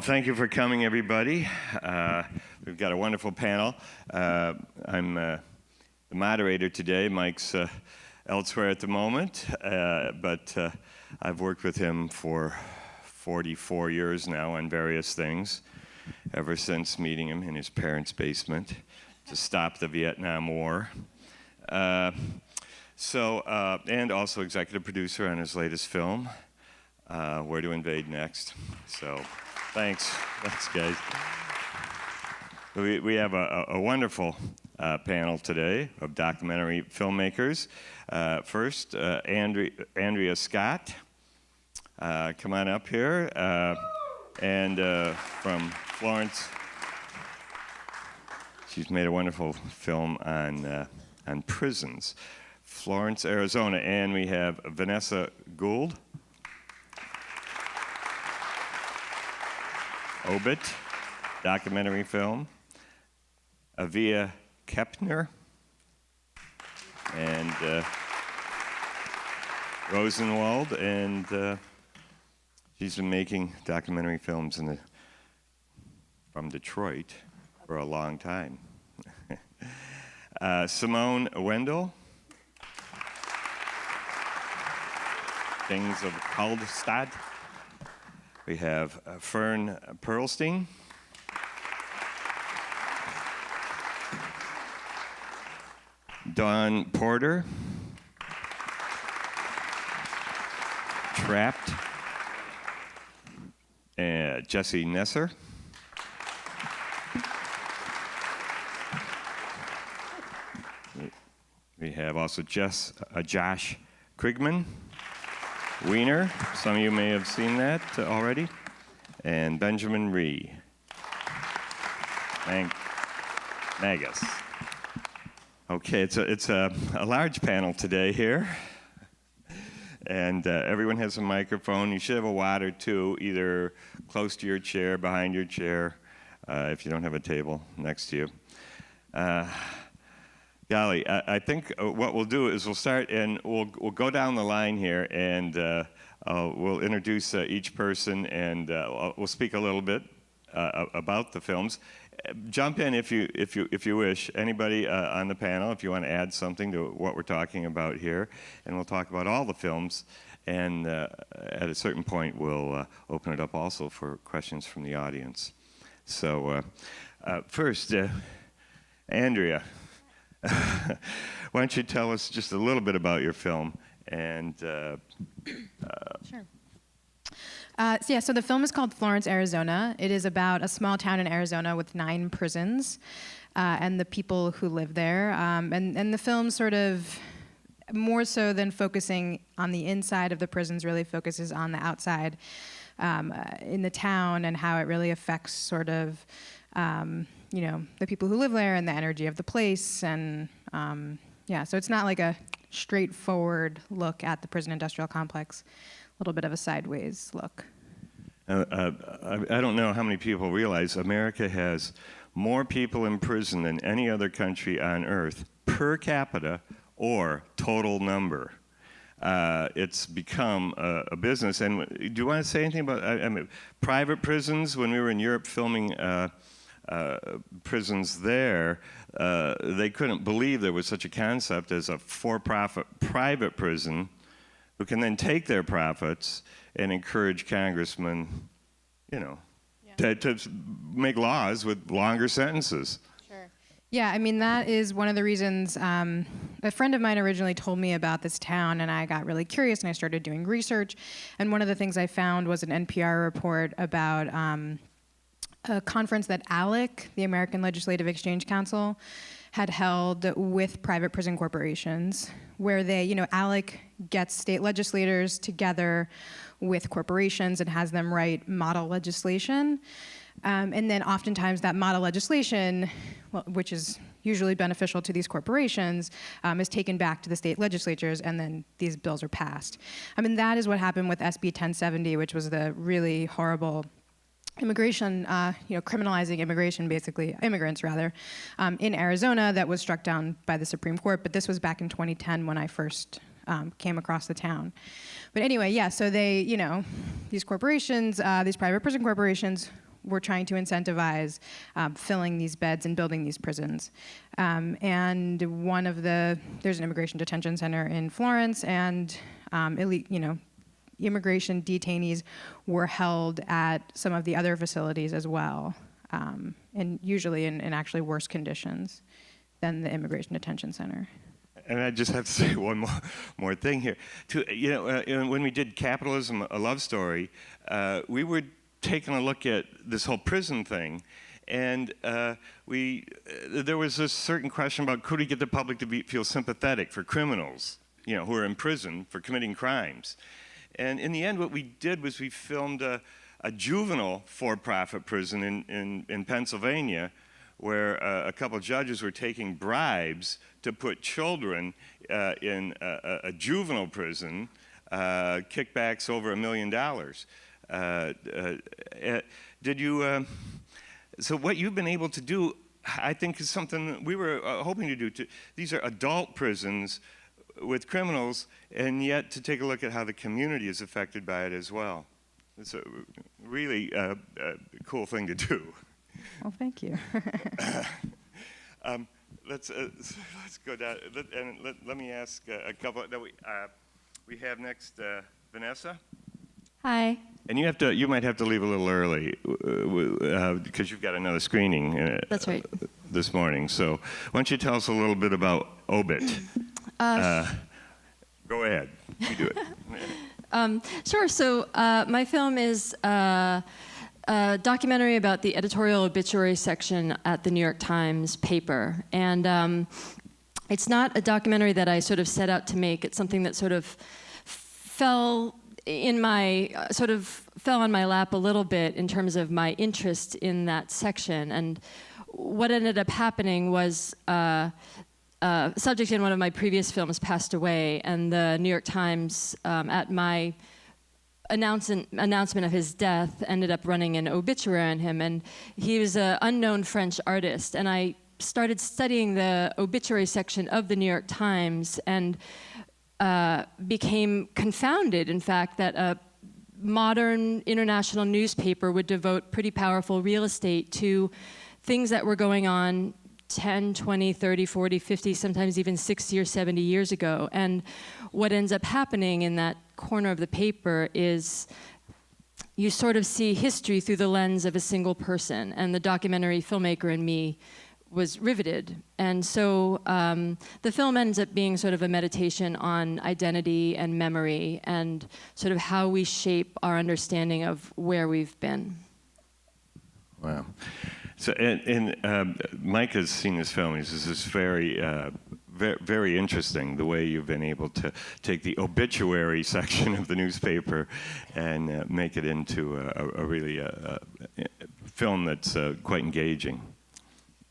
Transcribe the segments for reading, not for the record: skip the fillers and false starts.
Well, thank you for coming, everybody. We've got a wonderful panel. I'm the moderator today. Mike's elsewhere at the moment, but I've worked with him for 44 years now on various things, ever since meeting him in his parents' basement to stop the Vietnam War. And also executive producer on his latest film, Where to Invade Next. So thanks guys. We have a wonderful panel today of documentary filmmakers. First, Andrea Scott, come on up here, and from Florence. She's made a wonderful film on prisons. Florence, Arizona, and we have Vanessa Gould, Obit, documentary film, Avia Kepner, and Rosenwald, and she's been making documentary films from Detroit for a long time. Simone Wendell, Things of Kaldstad. We have Fern Perlstein, Dawn Porter, Trapped, Jesse Nesser, we have also Josh Krigman, Wiener, some of you may have seen that already, and Benjamin Rhee. Magus. Okay, it's a large panel today here, and everyone has a microphone. You should have a water too, either close to your chair, behind your chair, if you don't have a table next to you. Golly, I think what we'll do is we'll start and we'll go down the line here, and we'll introduce each person, and we'll speak a little bit about the films. Jump in if you wish. Anybody on the panel, if you want to add something to what we're talking about here, and we'll talk about all the films. And at a certain point, we'll open it up also for questions from the audience. So first, Andrea. Why don't you tell us just a little bit about your film? And sure. So the film is called Florence, Arizona. It is about a small town in Arizona with 9 prisons and the people who live there. And the film sort of, more so than focusing on the inside of the prisons, really focuses on the outside in the town and how it really affects sort of the people who live there and the energy of the place. And so it's not like a straightforward look at the prison industrial complex, a little bit of a sideways look. I don't know how many people realize America has more people in prison than any other country on earth, per capita or total number. It's become a business. And do you want to say anything about private prisons? When we were in Europe filming prisons there, they couldn't believe there was such a concept as a for-profit private prison who can then take their profits and encourage congressmen, to make laws with longer sentences. Sure. Yeah, I mean, that is one of the reasons. A friend of mine originally told me about this town, and I got really curious, and I started doing research. And one of the things I found was an NPR report about a conference that ALEC, the American Legislative Exchange Council, had held with private prison corporations, where they, ALEC gets state legislators together with corporations and has them write model legislation. And then oftentimes that model legislation, which is usually beneficial to these corporations, is taken back to the state legislatures, and then these bills are passed. I mean, that is what happened with SB 1070, which was the really horrible immigration, criminalizing immigration, basically, immigrants rather, in Arizona, that was struck down by the Supreme Court. But this was back in 2010 when I first came across the town. But anyway, yeah, so they, these corporations, these private prison corporations we're trying to incentivize filling these beds and building these prisons. And there's an immigration detention center in Florence, and immigration detainees were held at some of the other facilities as well, and usually in actually worse conditions than the immigration detention center. And I just have to say one more thing here. When we did Capitalism, A Love Story, we were taking a look at this whole prison thing, and there was a certain question about could we get the public to feel sympathetic for criminals, who are in prison for committing crimes. And in the end, what we did was we filmed a juvenile for-profit prison in Pennsylvania, where a couple of judges were taking bribes to put children in a juvenile prison, kickbacks over $1 million. So what you've been able to do, I think, is something we were hoping to do. These are adult prisons with criminals, and yet to take a look at how the community is affected by it as well. It's a really cool thing to do. Well, thank you. Let's go down, and let me ask a couple. We have next Vanessa. Hi. And you might have to leave a little early because you've got another screening. That's right. This morning. So why don't you tell us a little bit about Obit? Go ahead. You do it. Sure. So my film is a documentary about the editorial obituary section at the New York Times paper. And it's not a documentary that I sort of set out to make. It's something that sort of fell on my lap a little bit in terms of my interest in that section. And what ended up happening was subject in one of my previous films passed away, and the New York Times, at my announcement of his death, ended up running an obituary on him. And he was an unknown French artist, and I started studying the obituary section of the New York Times and became confounded, in fact, that a modern international newspaper would devote pretty powerful real estate to things that were going on 10, 20, 30, 40, 50, sometimes even 60 or 70 years ago. And what ends up happening in that corner of the paper is you sort of see history through the lens of a single person, and the documentary filmmaker in me was riveted. And so the film ends up being sort of a meditation on identity and memory and sort of how we shape our understanding of where we've been. Wow. So, Mike has seen this film. He says it's very, very interesting the way you've been able to take the obituary section of the newspaper and make it into a really film that's quite engaging.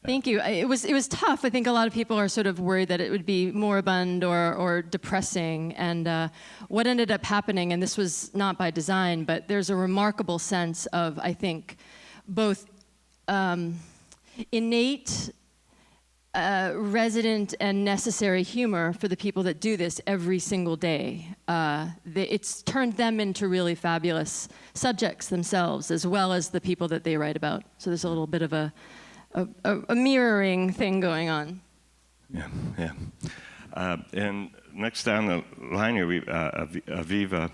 Thank you. It was tough. I think a lot of people are sort of worried that it would be moribund or depressing. And what ended up happening, and this was not by design, but there's a remarkable sense of, I think, both innate, resident, and necessary humor for the people that do this every single day. It's turned them into really fabulous subjects themselves, as well as the people that they write about. So there's a little bit of a mirroring thing going on. Yeah. And next down the line here, Aviva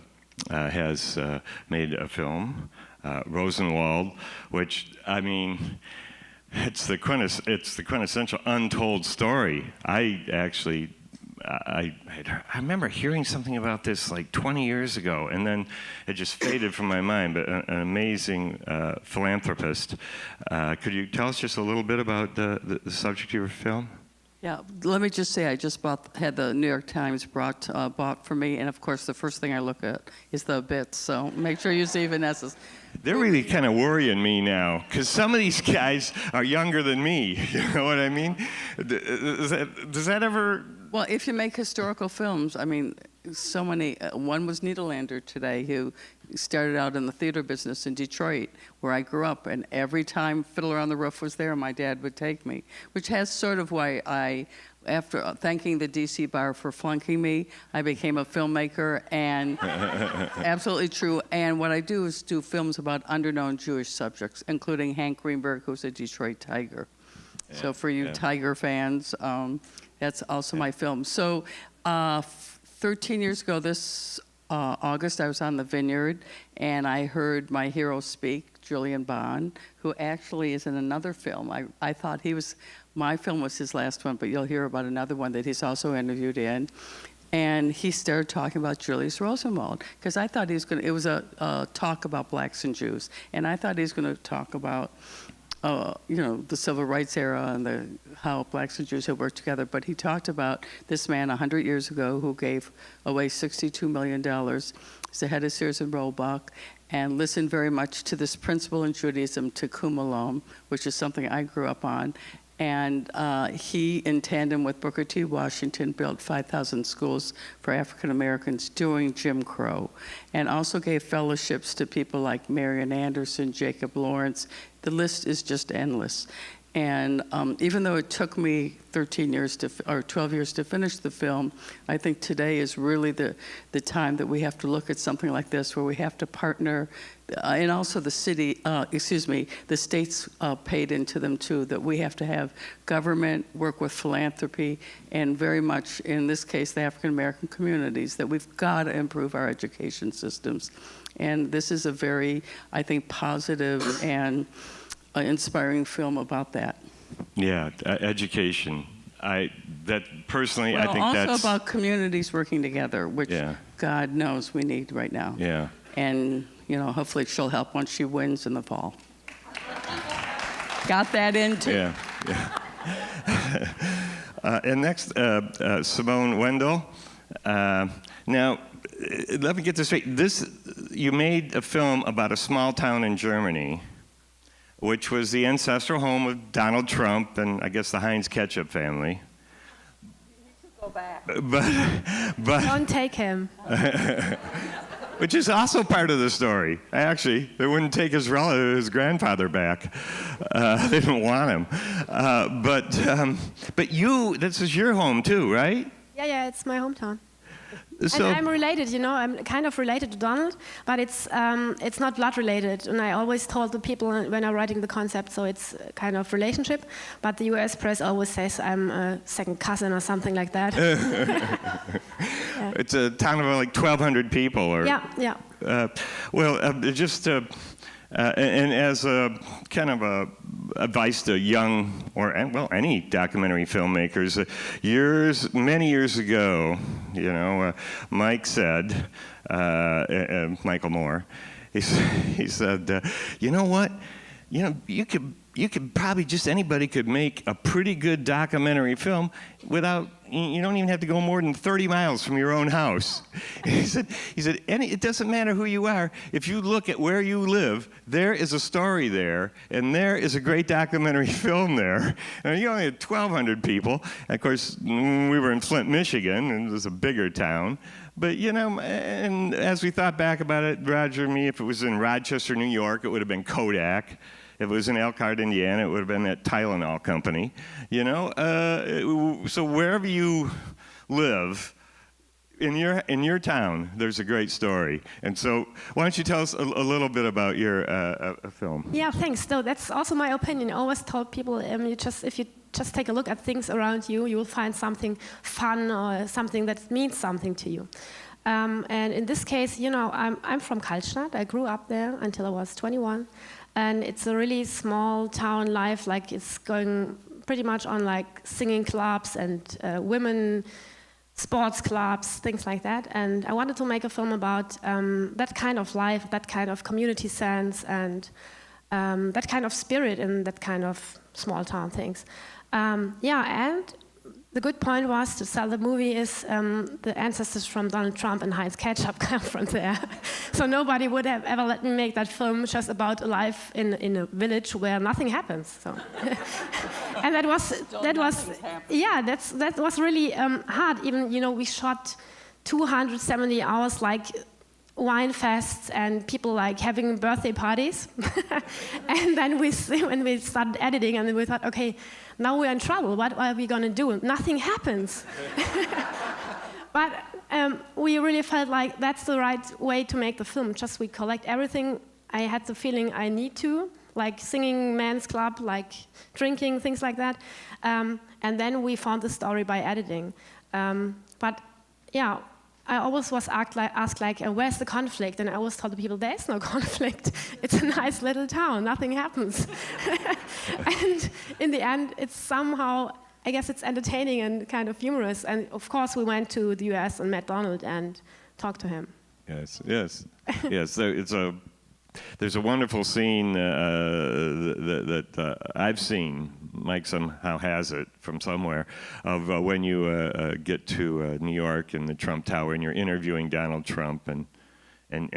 has made a film, Rosenwald, which, I mean, it's the quintessential untold story. I remember hearing something about this like 20 years ago, and then it just faded from my mind, but an amazing philanthropist. Could you tell us just a little bit about the subject of your film? Yeah, let me just say I just had the New York Times bought for me, and of course the first thing I look at is the bits, so make sure you see Vanessa's. They're really kind of worrying me now, because some of these guys are younger than me, you know what I mean? Does that ever... Well, if you make historical films, I mean, so many, one was Niederlander today, who started out in the theater business in Detroit, where I grew up, and every time Fiddler on the Roof was there, my dad would take me, which has sort of why I, after thanking the DC Bar for flunking me, I became a filmmaker, and absolutely true. And what I do is do films about underknown Jewish subjects, including Hank Greenberg, who's a Detroit Tiger. Yeah, So for you Tiger fans, that's also my film. So 13 years ago this August, I was on the Vineyard, and I heard my hero speak, Julian Bond, who actually is in another film. I thought my film was his last one, but you'll hear about another one that he's also interviewed in. And he started talking about Julius Rosenwald, because I thought it was a talk about blacks and Jews, and I thought he was going to talk about the civil rights era and how blacks and Jews had worked together. But he talked about this man 100 years ago who gave away $62 million. He's the head of Sears and Roebuck, and listened very much to this principle in Judaism, Tikkun Olam, which is something I grew up on. And he, in tandem with Booker T. Washington, built 5,000 schools for African Americans during Jim Crow, and also gave fellowships to people like Marian Anderson, Jacob Lawrence. The list is just endless. And even though it took me 13 years or 12 years to finish the film, I think today is really the time that we have to look at something like this, where we have to partner, and also the the states paid into them too, that we have to have government work with philanthropy, and very much, in this case, the African American communities, that we've got to improve our education systems. And this is a very, I think, positive and inspiring film about that. Yeah, education. I think also that's about communities working together, which God knows we need right now. Yeah. And hopefully she'll help once she wins in the fall. Got that in too. Yeah. And next, Simone Wendell. Now, let me get this straight. You made a film about a small town in Germany, which was the ancestral home of Donald Trump and I guess the Heinz ketchup family. Go back. But Don't take him. Which is also part of the story. Actually, they wouldn't take his grandfather back. They didn't want him. But this is your home too, right? Yeah, it's my hometown. So, and I'm related, I'm kind of related to Donald, but it's not blood related. And I always told the people when I'm writing the concept, so it's kind of relationship. But the U.S. press always says I'm a second cousin or something like that. Yeah. It's a town of like 1,200 people. Or, yeah. And as a kind of a advice to young any documentary filmmakers, many years ago, Mike said, Michael Moore, he said, you know what, you could probably anybody could make a pretty good documentary film without, you don't even have to go more than 30 miles from your own house. He said, it doesn't matter who you are. If you look at where you live, there is a story there, and there is a great documentary film there. And you only had 1,200 people. And of course, we were in Flint, Michigan, and it was a bigger town. But, and as we thought back about it, Roger and me, if it was in Rochester, New York, it would have been Kodak. If it was in Elkhart, Indiana, it would have been that Tylenol company, So wherever you live, in your town, there's a great story. And so why don't you tell us a little bit about your film? Yeah, thanks. So that's also my opinion. I always told people, if you just take a look at things around you, you will find something fun or something that means something to you. And in this case, I'm from Kaltstadt. I grew up there until I was 21. And it's a really small town life, like it's going pretty much on like singing clubs and women sports clubs, things like that. And I wanted to make a film about that kind of life, that kind of community sense, and that kind of spirit in that kind of small town things. And the good point was to sell the movie is the ancestors from Donald Trump and Heinz ketchup come from there. So nobody would have ever let me make that film just about a life in a village where nothing happens. So, and that was really hard. Even we shot 270 hours like wine fests and people like having birthday parties. And then when we started editing, and then we thought, okay, now we're in trouble. What are we going to do? Nothing happens. But we really felt like that's the right way to make the film. Just we collect everything. I had the feeling I need to, like singing men's club, like drinking, things like that. And then we found the story by editing. But yeah, I always was asked like, where's the conflict? And I always told the people, there's no conflict. It's a nice little town, nothing happens. And in the end, it's somehow, I guess it's entertaining and kind of humorous. And of course, we went to the US and met Donald and talked to him. Yes, yes, yes. There's a wonderful scene that I've seen. Mike somehow has it from somewhere, of when you get to New York and the Trump Tower, and you're interviewing Donald Trump, and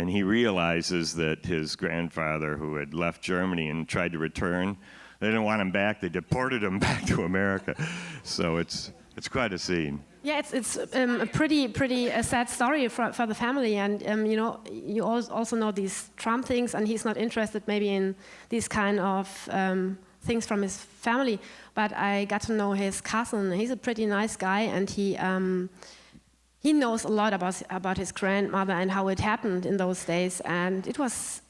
he realizes that his grandfather, who had left Germany and tried to return, they didn't want him back. They deported him back to America. So it's quite a scene. Yeah, it's a pretty sad story for the family, and you know, you also know these Trump things, and he's not interested maybe in these kind of things from his family. But I got to know his cousin. He's a pretty nice guy, and he knows a lot about his grandmother and how it happened in those days, and it was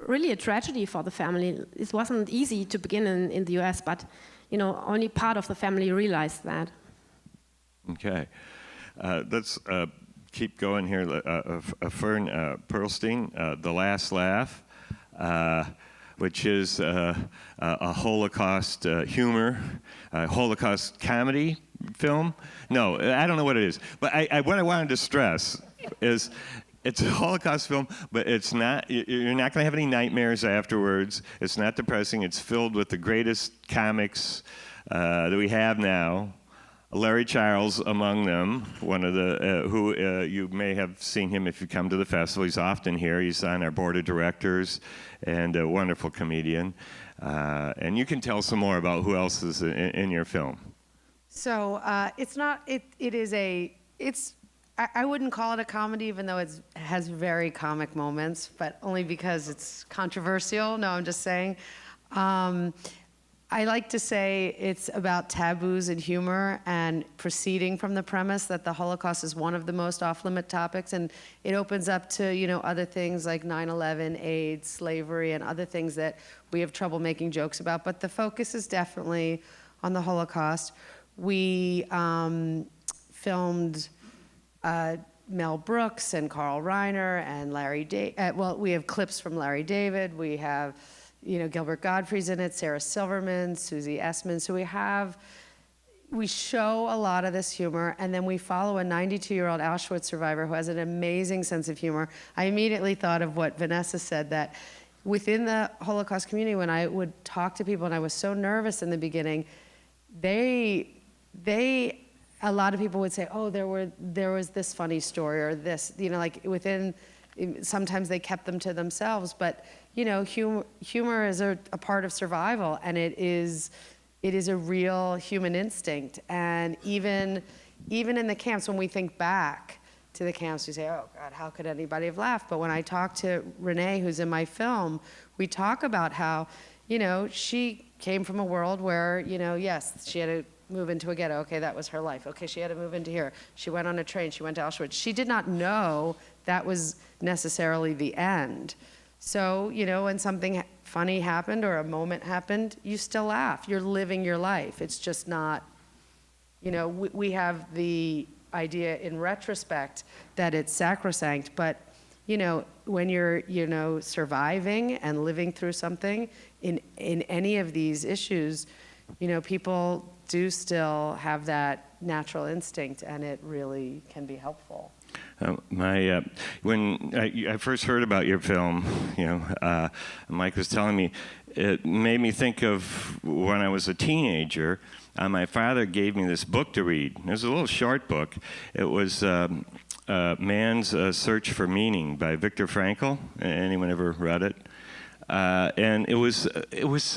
really a tragedy for the family. It wasn't easy to begin in the US, but you know, only part of the family realized that. Okay. Let's keep going here. Fern Perlstein, The Last Laugh, which is a Holocaust humor, Holocaust comedy film. No, I don't know what it is. But what I wanted to stress is it's a Holocaust film, but it's not. You're not going to have any nightmares afterwards. It's not depressing. It's filled with the greatest comics that we have now. Larry Charles among them, one of the, who you may have seen him if you come to the festival. He's often here. He's on our board of directors and a wonderful comedian. And you can tell some more about who else is in your film. So I wouldn't call it a comedy, even though it has very comic moments, but only because it's controversial. No, I'm just saying. I like to say it's about taboos and humor, and proceeding from the premise that the Holocaust is one of the most off-limit topics, and it opens up to, you know, other things like 9/11, AIDS, slavery, and other things that we have trouble making jokes about. But the focus is definitely on the Holocaust. We filmed Mel Brooks and Carl Reiner and Larry David. Well, we have clips from Larry David. We have, you know, Gilbert Gottfried's in it, Sarah Silverman, Susie Essman. So we show a lot of this humor, and then we follow a 92-year-old Auschwitz survivor who has an amazing sense of humor. I immediately thought of what Vanessa said, that within the Holocaust community, when I would talk to people, and I was so nervous in the beginning, a lot of people would say, oh, there was this funny story, or this, you know, like within, sometimes they kept them to themselves, but you know, humor is a part of survival, and it is a real human instinct. And even in the camps, when we think back to the camps, we say, oh God, how could anybody have laughed? But when I talk to Renee, who's in my film, we talk about how, you know, she came from a world where, you know, yes, she had to move into a ghetto. Okay, that was her life. Okay, she had to move into here. She went on a train. She went to Auschwitz. She did not know that was necessarily the end. So, you know, when something funny happened or a moment happened, you still laugh. You're living your life. It's just not, you know, we have the idea in retrospect that it's sacrosanct, but, you know, when you're, you know, surviving and living through something in any of these issues, you know, people do still have that natural instinct, and it really can be helpful. When I first heard about your film, you know, Mike was telling me, it made me think of when I was a teenager. My father gave me this book to read. It was a little short book. It was Man's Search for Meaning by Viktor Frankl. Anyone ever read it? And it was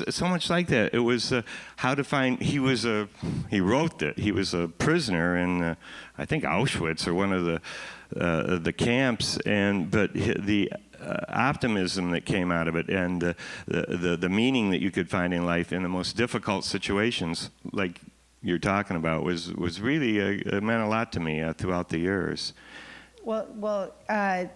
so much like that. It was how to find. He wrote that he was a prisoner in I think Auschwitz or one of the the camps, but the optimism that came out of it, and the meaning that you could find in life in the most difficult situations, like you're talking about, was really it meant a lot to me throughout the years. Well,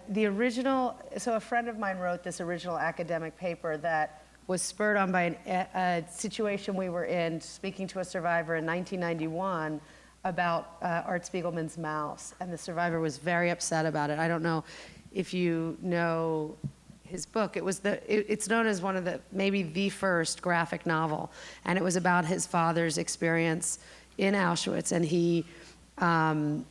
the original, so a friend of mine wrote this original academic paper that was spurred on by a situation we were in, speaking to a survivor in 1991 about Art Spiegelman's mouse, and the survivor was very upset about it. I don't know if you know his book. It's known as one of maybe the first graphic novel, and it was about his father's experience in Auschwitz, and he, and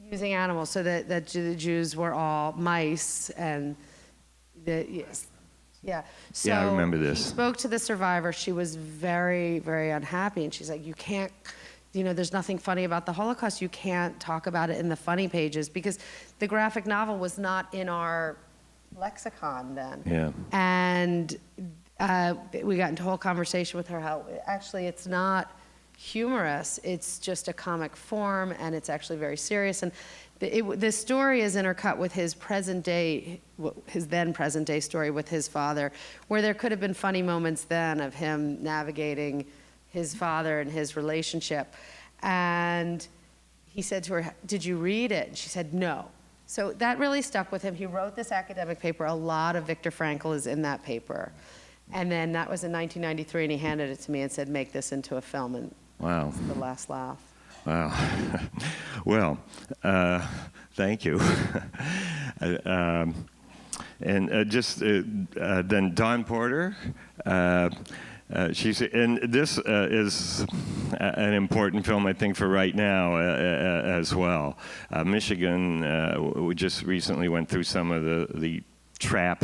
using animals, so that the Jews were all mice, and yes. Yeah. So yeah, I remember this. He spoke to the survivor. She was very, very unhappy, and she's like, "You can't, there's nothing funny about the Holocaust. You can't talk about it in the funny pages," because the graphic novel was not in our lexicon then. Yeah. And we got into a whole conversation with her how actually it's not humorous. It's just a comic form, and it's actually very serious. And the story is intercut with his then present day story with his father, where there could have been funny moments then of him navigating his father and his relationship. And he said to her, "Did you read it?" And she said, "No." So that really stuck with him. He wrote this academic paper. A lot of Viktor Frankl is in that paper. And then that was in 1993, and he handed it to me and said, "Make this into a film." And wow. The last laugh. Wow. Well, thank you. Then Dawn Porter. And this is an important film, I think, for right now as well. Michigan, we just recently went through some of the trap.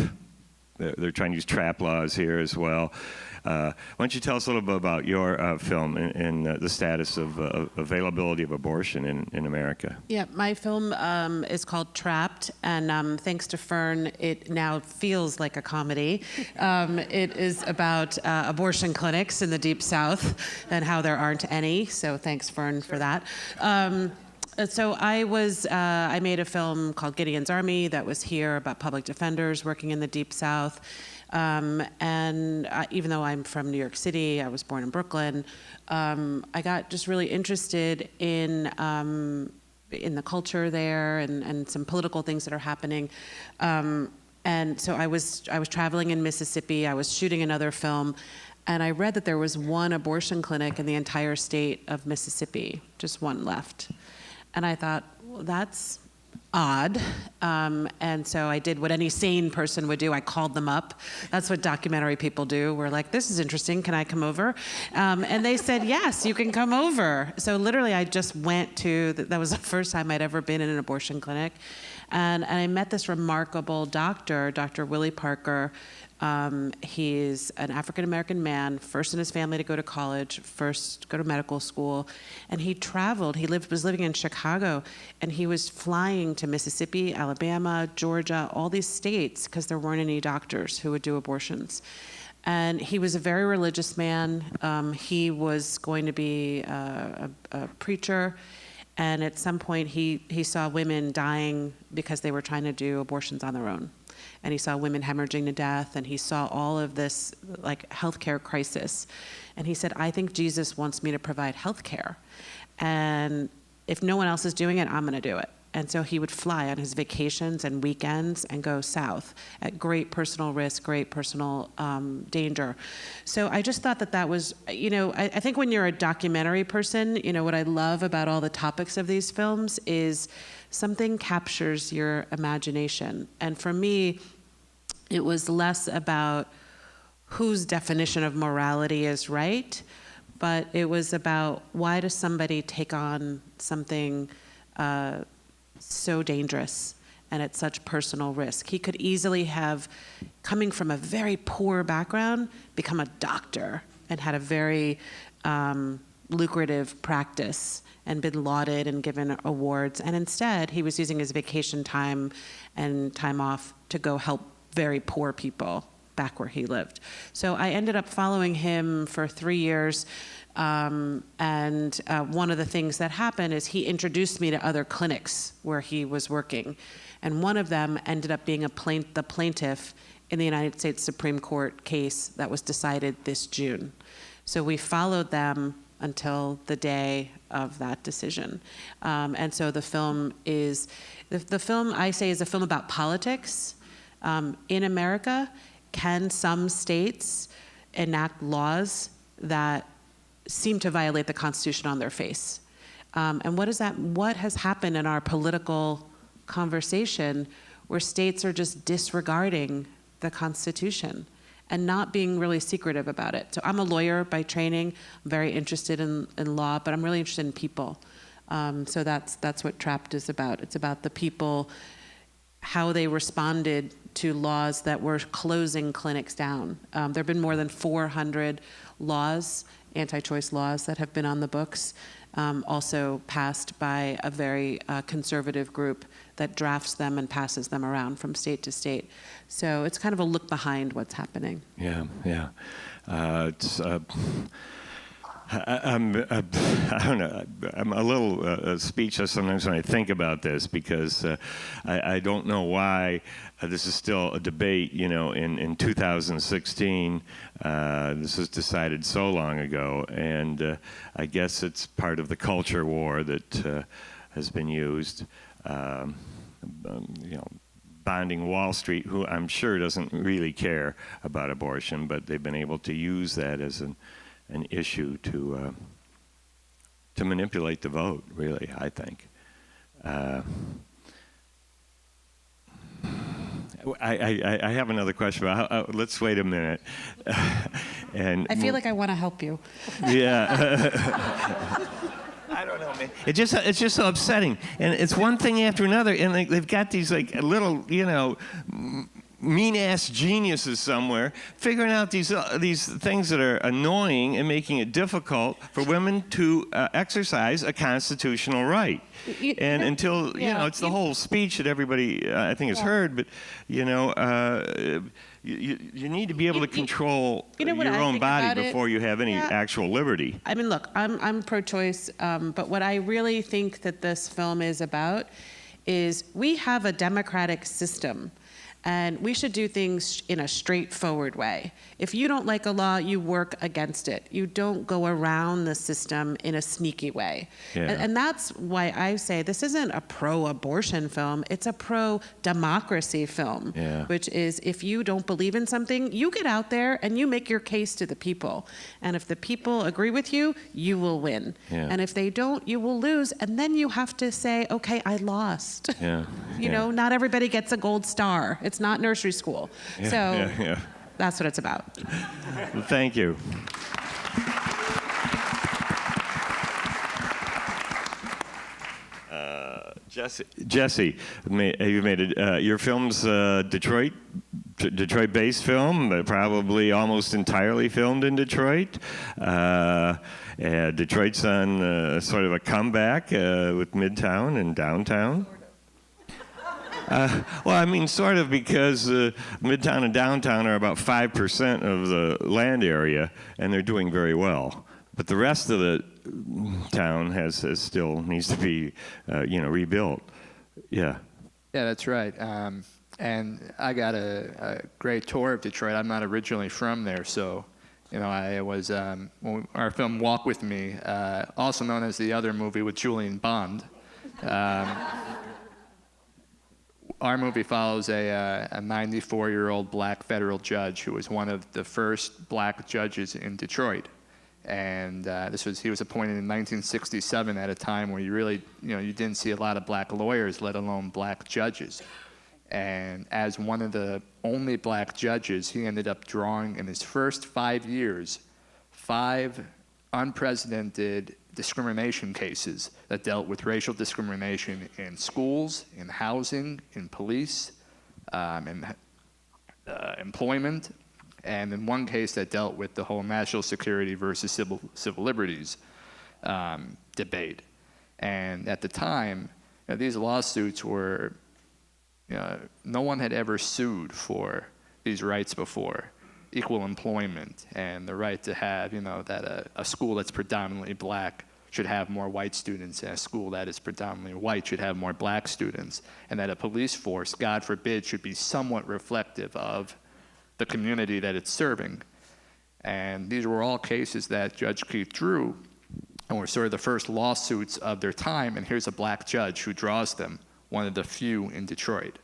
They're trying to use trap laws here as well. Why don't you tell us a little bit about your film and the status of availability of abortion in America? Yeah, my film is called Trapped, and thanks to Fern, it now feels like a comedy. It is about abortion clinics in the Deep South and how there aren't any, so thanks, Fern, for that. So I made a film called Gideon's Army that was here about public defenders working in the Deep South. Even though I'm from New York City, I was born in Brooklyn, I got just really interested in the culture there and some political things that are happening. And so I was traveling in Mississippi, I was shooting another film, and I read that there was one abortion clinic in the entire state of Mississippi, just one left. And I thought, well, that's odd. And so I did what any sane person would do. I called them up. That's what documentary people do. We're like, this is interesting. Can I come over? And they said, yes, you can come over. So literally I just went that was the first time I'd ever been in an abortion clinic. And I met this remarkable doctor, Dr. Willie Parker. He's an African-American man, first in his family to go to college, first go to medical school, and he traveled. He was living in Chicago, and he was flying to Mississippi, Alabama, Georgia, all these states, because there weren't any doctors who would do abortions. And he was a very religious man. He was going to be a preacher. And at some point, he saw women dying because they were trying to do abortions on their own. And he saw women hemorrhaging to death, and he saw all of this like healthcare crisis. And he said, I think Jesus wants me to provide healthcare. And if no one else is doing it, I'm gonna do it. And so he would fly on his vacations and weekends and go south at great personal risk, great personal danger. So I just thought that was, I think when you're a documentary person, what I love about all the topics of these films is something captures your imagination. And for me, it was less about whose definition of morality is right, but it was about why does somebody take on something so dangerous and at such personal risk. He could easily have, coming from a very poor background, become a doctor and had a very lucrative practice and been lauded and given awards. And instead, he was using his vacation time and time off to go help very poor people back where he lived. So I ended up following him for 3 years. And one of the things that happened is he introduced me to other clinics where he was working. And one of them ended up being the plaintiff in the United States Supreme Court case that was decided this June. So we followed them until the day of that decision. And so the film is, the film I say is a film about politics. In America, can some states enact laws that seem to violate the Constitution on their face? And what has happened in our political conversation where states are just disregarding the Constitution and not being really secretive about it? So I'm a lawyer by training. I'm very interested in law, but I'm really interested in people. So that's what Trapped is about. It's about the people, how they responded to laws that were closing clinics down. There have been more than 400 laws, anti-choice laws, that have been on the books, also passed by a very conservative group that drafts them and passes them around from state to state. So it's kind of a look behind what's happening. Yeah, yeah. I don't know. I'm a little speechless sometimes when I think about this, because I don't know why this is still a debate. You know, in 2016, this was decided so long ago, and I guess it's part of the culture war that has been used. You know, bonding Wall Street, who I'm sure doesn't really care about abortion, but they've been able to use that as an issue to manipulate the vote, really, I think. I have another question, but let's wait a minute. And I feel like I want to help you. Yeah. I don't know, man. It's just so upsetting, and it's one thing after another, and they've got these like little, you know, mean-ass geniuses somewhere figuring out these things that are annoying and making it difficult for women to exercise a constitutional right. And until, you know, it's the whole speech that everybody, I think, has heard, but, you know, you need to be able to control your own body before you have any actual liberty. I mean, look, I'm pro-choice, but what I really think that this film is about is we have a democratic system, and we should do things in a straightforward way. If you don't like a law, you work against it. You don't go around the system in a sneaky way. Yeah. And that's why I say this isn't a pro-abortion film, it's a pro-democracy film, which is if you don't believe in something, you get out there and you make your case to the people. And if the people agree with you, you will win. Yeah. And if they don't, you will lose. And then you have to say, okay, I lost. Yeah. You know, not everybody gets a gold star. It's not nursery school. So that's what it's about. Well, thank you. Jesse, you made it. Your film's Detroit-based film, but probably almost entirely filmed in Detroit. Detroit's on sort of a comeback with Midtown and downtown. Well, I mean, sort of, because Midtown and downtown are about 5% of the land area, and they're doing very well. But the rest of the town has still needs to be, you know, rebuilt. Yeah. Yeah, that's right. And I got a great tour of Detroit. I'm not originally from there, so, you know, I was our film Walk With Me, also known as the other movie with Julian Bond. Our movie follows a 94-year-old black federal judge who was one of the first black judges in Detroit. And he was appointed in 1967 at a time where you didn't see a lot of black lawyers, let alone black judges. And as one of the only black judges, he ended up drawing, in his first 5 years, 5 unprecedented discrimination cases that dealt with racial discrimination in schools, in housing, in police, in employment, and in one case that dealt with the whole national security versus civil liberties debate. And at the time, these lawsuits were, no one had ever sued for these rights before. Equal employment and the right to have, that a school that's predominantly black should have more white students, and a school that is predominantly white should have more black students, and that a police force, God forbid, should be somewhat reflective of the community that it's serving. And these were all cases that Judge Keith drew, and were sort of the first lawsuits of their time, and here's a black judge who draws them, one of the few in Detroit.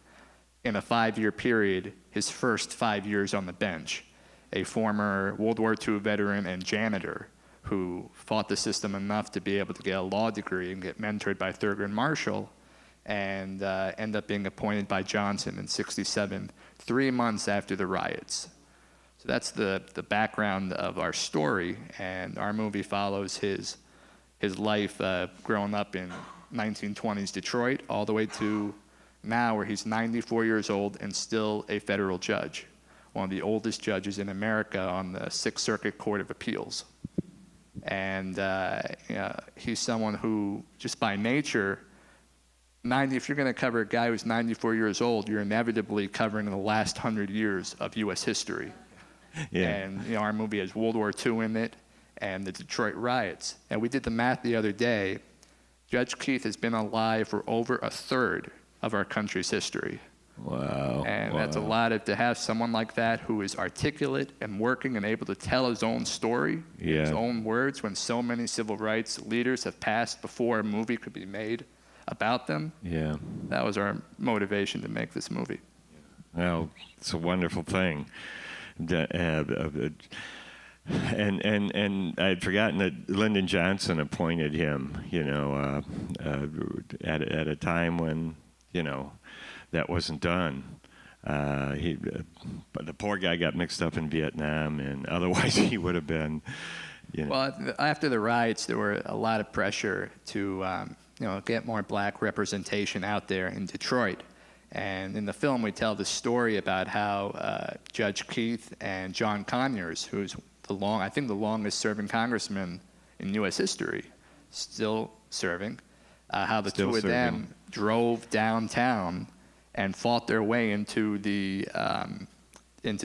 In a 5-year period, his first 5 years on the bench, a former World War II veteran and janitor who fought the system enough to be able to get a law degree and get mentored by Thurgood Marshall, and end up being appointed by Johnson in '67, 3 months after the riots. So that's the background of our story, and our movie follows his life growing up in 1920s Detroit all the way to now, where he's 94 years old and still a federal judge, one of the oldest judges in America on the Sixth Circuit Court of Appeals. And he's someone who, just by nature, if you're going to cover a guy who's 94 years old, you're inevitably covering the last 100 years of U.S. history. Yeah. And our movie has World War II in it and the Detroit riots. And we did the math the other day. Judge Keith has been alive for over a third of our country's history. Wow. And that's a lot to have someone like that who is articulate and working and able to tell his own story, his own words, when so many civil rights leaders have passed before a movie could be made about them. Yeah. That was our motivation to make this movie. Well, it's a wonderful thing. And I'd forgotten that Lyndon Johnson appointed him, at a time when, that wasn't done. But the poor guy got mixed up in Vietnam, and otherwise he would have been, Well, after the riots, there were a lot of pressure to, get more black representation out there in Detroit. And in the film, we tell the story about how Judge Keith and John Conyers, who's the longest serving congressman in U.S. history, still serving, how the two of them drove downtown and fought their way into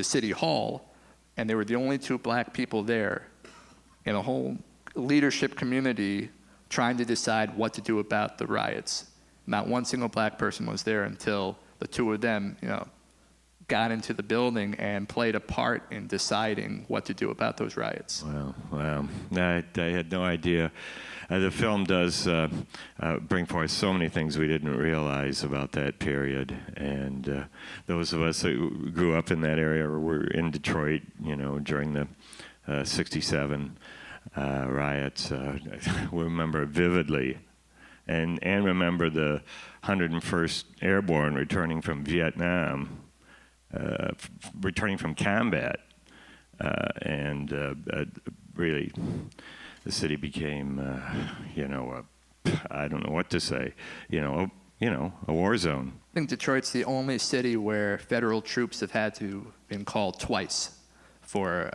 City Hall, and they were the only two black people there in a whole leadership community trying to decide what to do about the riots. Not one single black person was there until the two of them, got into the building and played a part in deciding what to do about those riots. Wow. I had no idea. The film does bring forth so many things we didn't realize about that period. And those of us that grew up in that area or were in Detroit, during the '67 riots, we remember vividly. And remember the 101st Airborne returning from Vietnam, returning from combat, and really, the city became, I don't know what to say, a war zone. I think Detroit's the only city where federal troops have had to been called twice for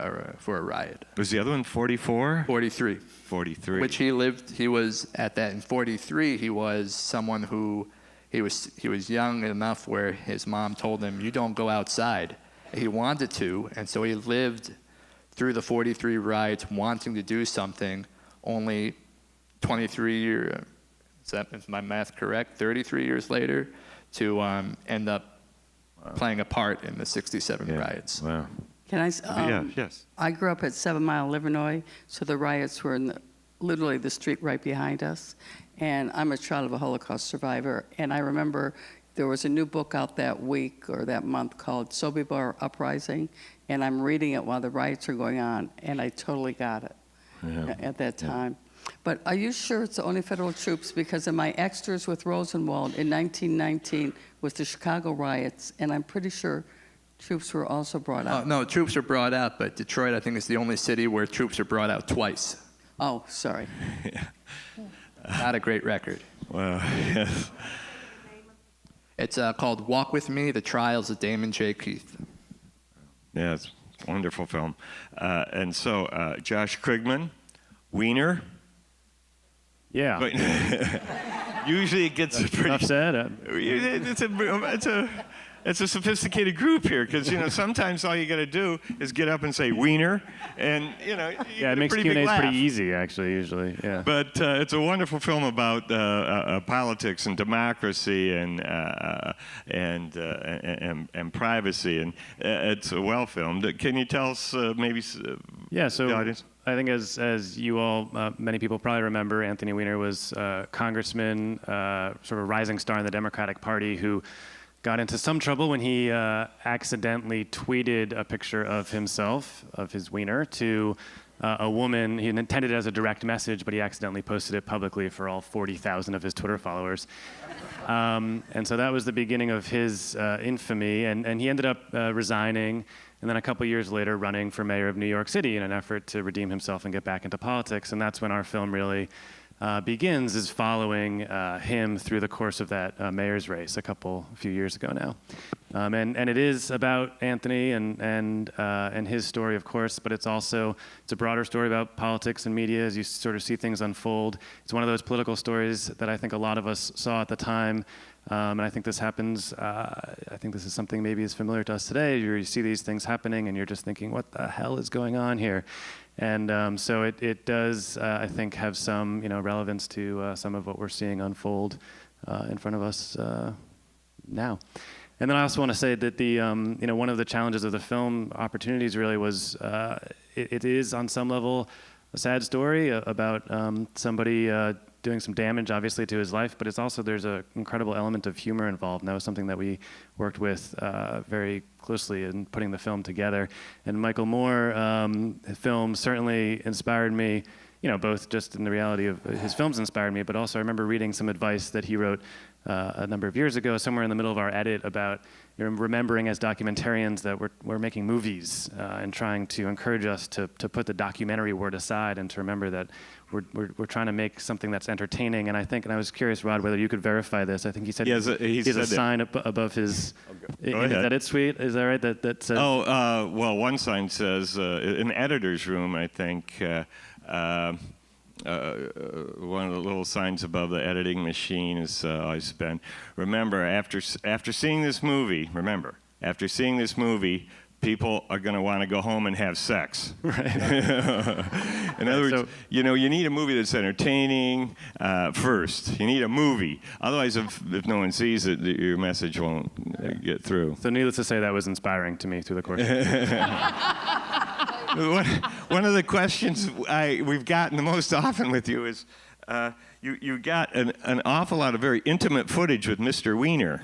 a riot. Was the other one 44? 43. 43. Which he was at that in 43. He was someone who he was young enough where his mom told him, "You don't go outside." He wanted to, and so he lived through the 43 riots, wanting to do something. Only 23 years, is my math correct? 33 years later, to end up playing a part in the '67 riots. Wow. Can I? Yes. I grew up at 7 Mile, Illinois, so the riots were in literally the street right behind us. And I'm a child of a Holocaust survivor, and I remember there was a new book out that week or that month called Sobibor Uprising, and I'm reading it while the riots are going on, and I totally got it at that time. But are you sure it's only federal troops? Because in my extras with Rosenwald in 1919 was the Chicago riots, and I'm pretty sure troops were also brought out. No, troops are brought out, but Detroit, I think, is the only city where troops are brought out twice. Oh, sorry. Not a great record. Wow. Yes. It's called Walk With Me, The Trials of Damon J. Keith. Yeah, it's a wonderful film. And so, Josh Krigman, Wiener. Yeah. Usually it gets a pretty... Enough said. it's a sophisticated group here, because sometimes all you got to do is get up and say wiener, and you Yeah, it makes Q&As pretty easy, actually, usually. Yeah. But it's a wonderful film about politics and democracy and privacy, and it's well filmed. Can you tell us maybe Yeah, so the audience? I think as you all, many people probably remember, Anthony Weiner was a congressman, sort of a rising star in the Democratic Party who got into some trouble when he accidentally tweeted a picture of himself, of his wiener, to a woman. He intended it as a direct message, but he accidentally posted it publicly for all 40,000 of his Twitter followers. And so that was the beginning of his infamy, and he ended up resigning, and then a couple years later running for mayor of New York City in an effort to redeem himself and get back into politics. And that's when our film really begins, is following him through the course of that mayor's race a few years ago now. And it is about Anthony and his story, of course, but it's a broader story about politics and media as you sort of see things unfold. It's one of those political stories that I think a lot of us saw at the time. And I think this happens, I think this is something maybe is familiar to us today. You see these things happening and you're just thinking, what the hell is going on here? And so it does, I think, have some relevance to some of what we're seeing unfold in front of us now. And then I also want to say that one of the challenges of the film opportunities really was it is on some level a sad story about somebody doing some damage, obviously, to his life, but there's an incredible element of humor involved, and that was something that we worked with very closely in putting the film together. And Michael Moore, his film certainly inspired me, both just in the reality of his films inspired me, but also I remember reading some advice that he wrote a number of years ago, somewhere in the middle of our edit, about remembering as documentarians that we're making movies and trying to encourage us to put the documentary word aside and to remember that we're trying to make something that's entertaining. And I was curious, Rod, whether you could verify this. I think he said he has a sign above his. Is that it, Sweet? Is that right? That says. Oh, well, one sign says in the editor's room, I think. One of the little signs above the editing machine is always been, remember, after seeing this movie, people are going to want to go home and have sex. Right. In other words, you need a movie that's entertaining first. You need a movie. Otherwise, if no one sees it, your message won't get through. So needless to say, that was inspiring to me through the course of it. One of the questions we've gotten the most often with you is, you got an awful lot of very intimate footage with Mr. Weiner.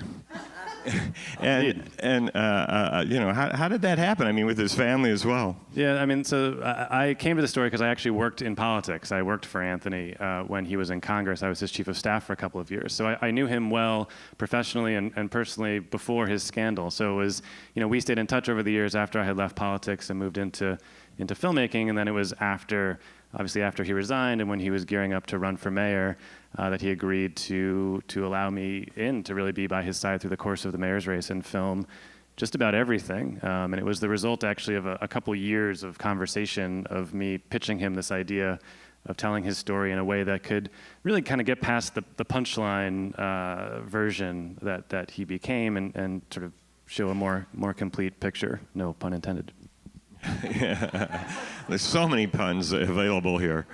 and how did that happen? I mean, with his family as well. Yeah, I mean, so I came to the story because I actually worked in politics. I worked for Anthony when he was in Congress. I was his chief of staff for a couple of years. So I knew him well professionally and personally before his scandal. So it was, we stayed in touch over the years after I had left politics and moved into filmmaking. And then it was obviously after he resigned and when he was gearing up to run for mayor, that he agreed to allow me in to really be by his side through the course of the mayor's race and film just about everything. And it was the result actually of a couple years of conversation of me pitching him this idea of telling his story in a way that could really kind of get past the punchline version that he became and sort of show a more complete picture, no pun intended. Yeah. There's so many puns available here.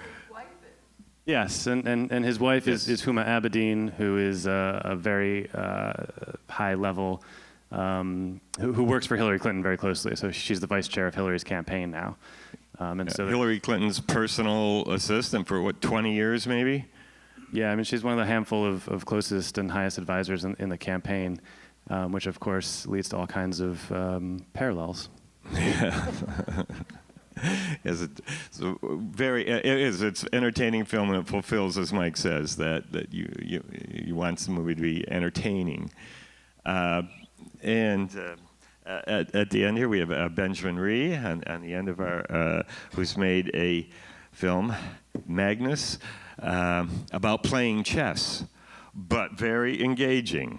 Yes, and his wife is Huma Abedin, who is a very high level, who works for Hillary Clinton very closely. So she's the vice chair of Hillary's campaign now. So Hillary Clinton's personal assistant for 20 years maybe? Yeah, I mean, she's one of the handful of closest and highest advisors in the campaign, which of course leads to all kinds of parallels. Yeah. It's an entertaining film, and it fulfills, as Mike says, that you want the movie to be entertaining. And at the end here, we have Benjamin Rhee on the end of our, who's made a film, Magnus, about playing chess, but very engaging.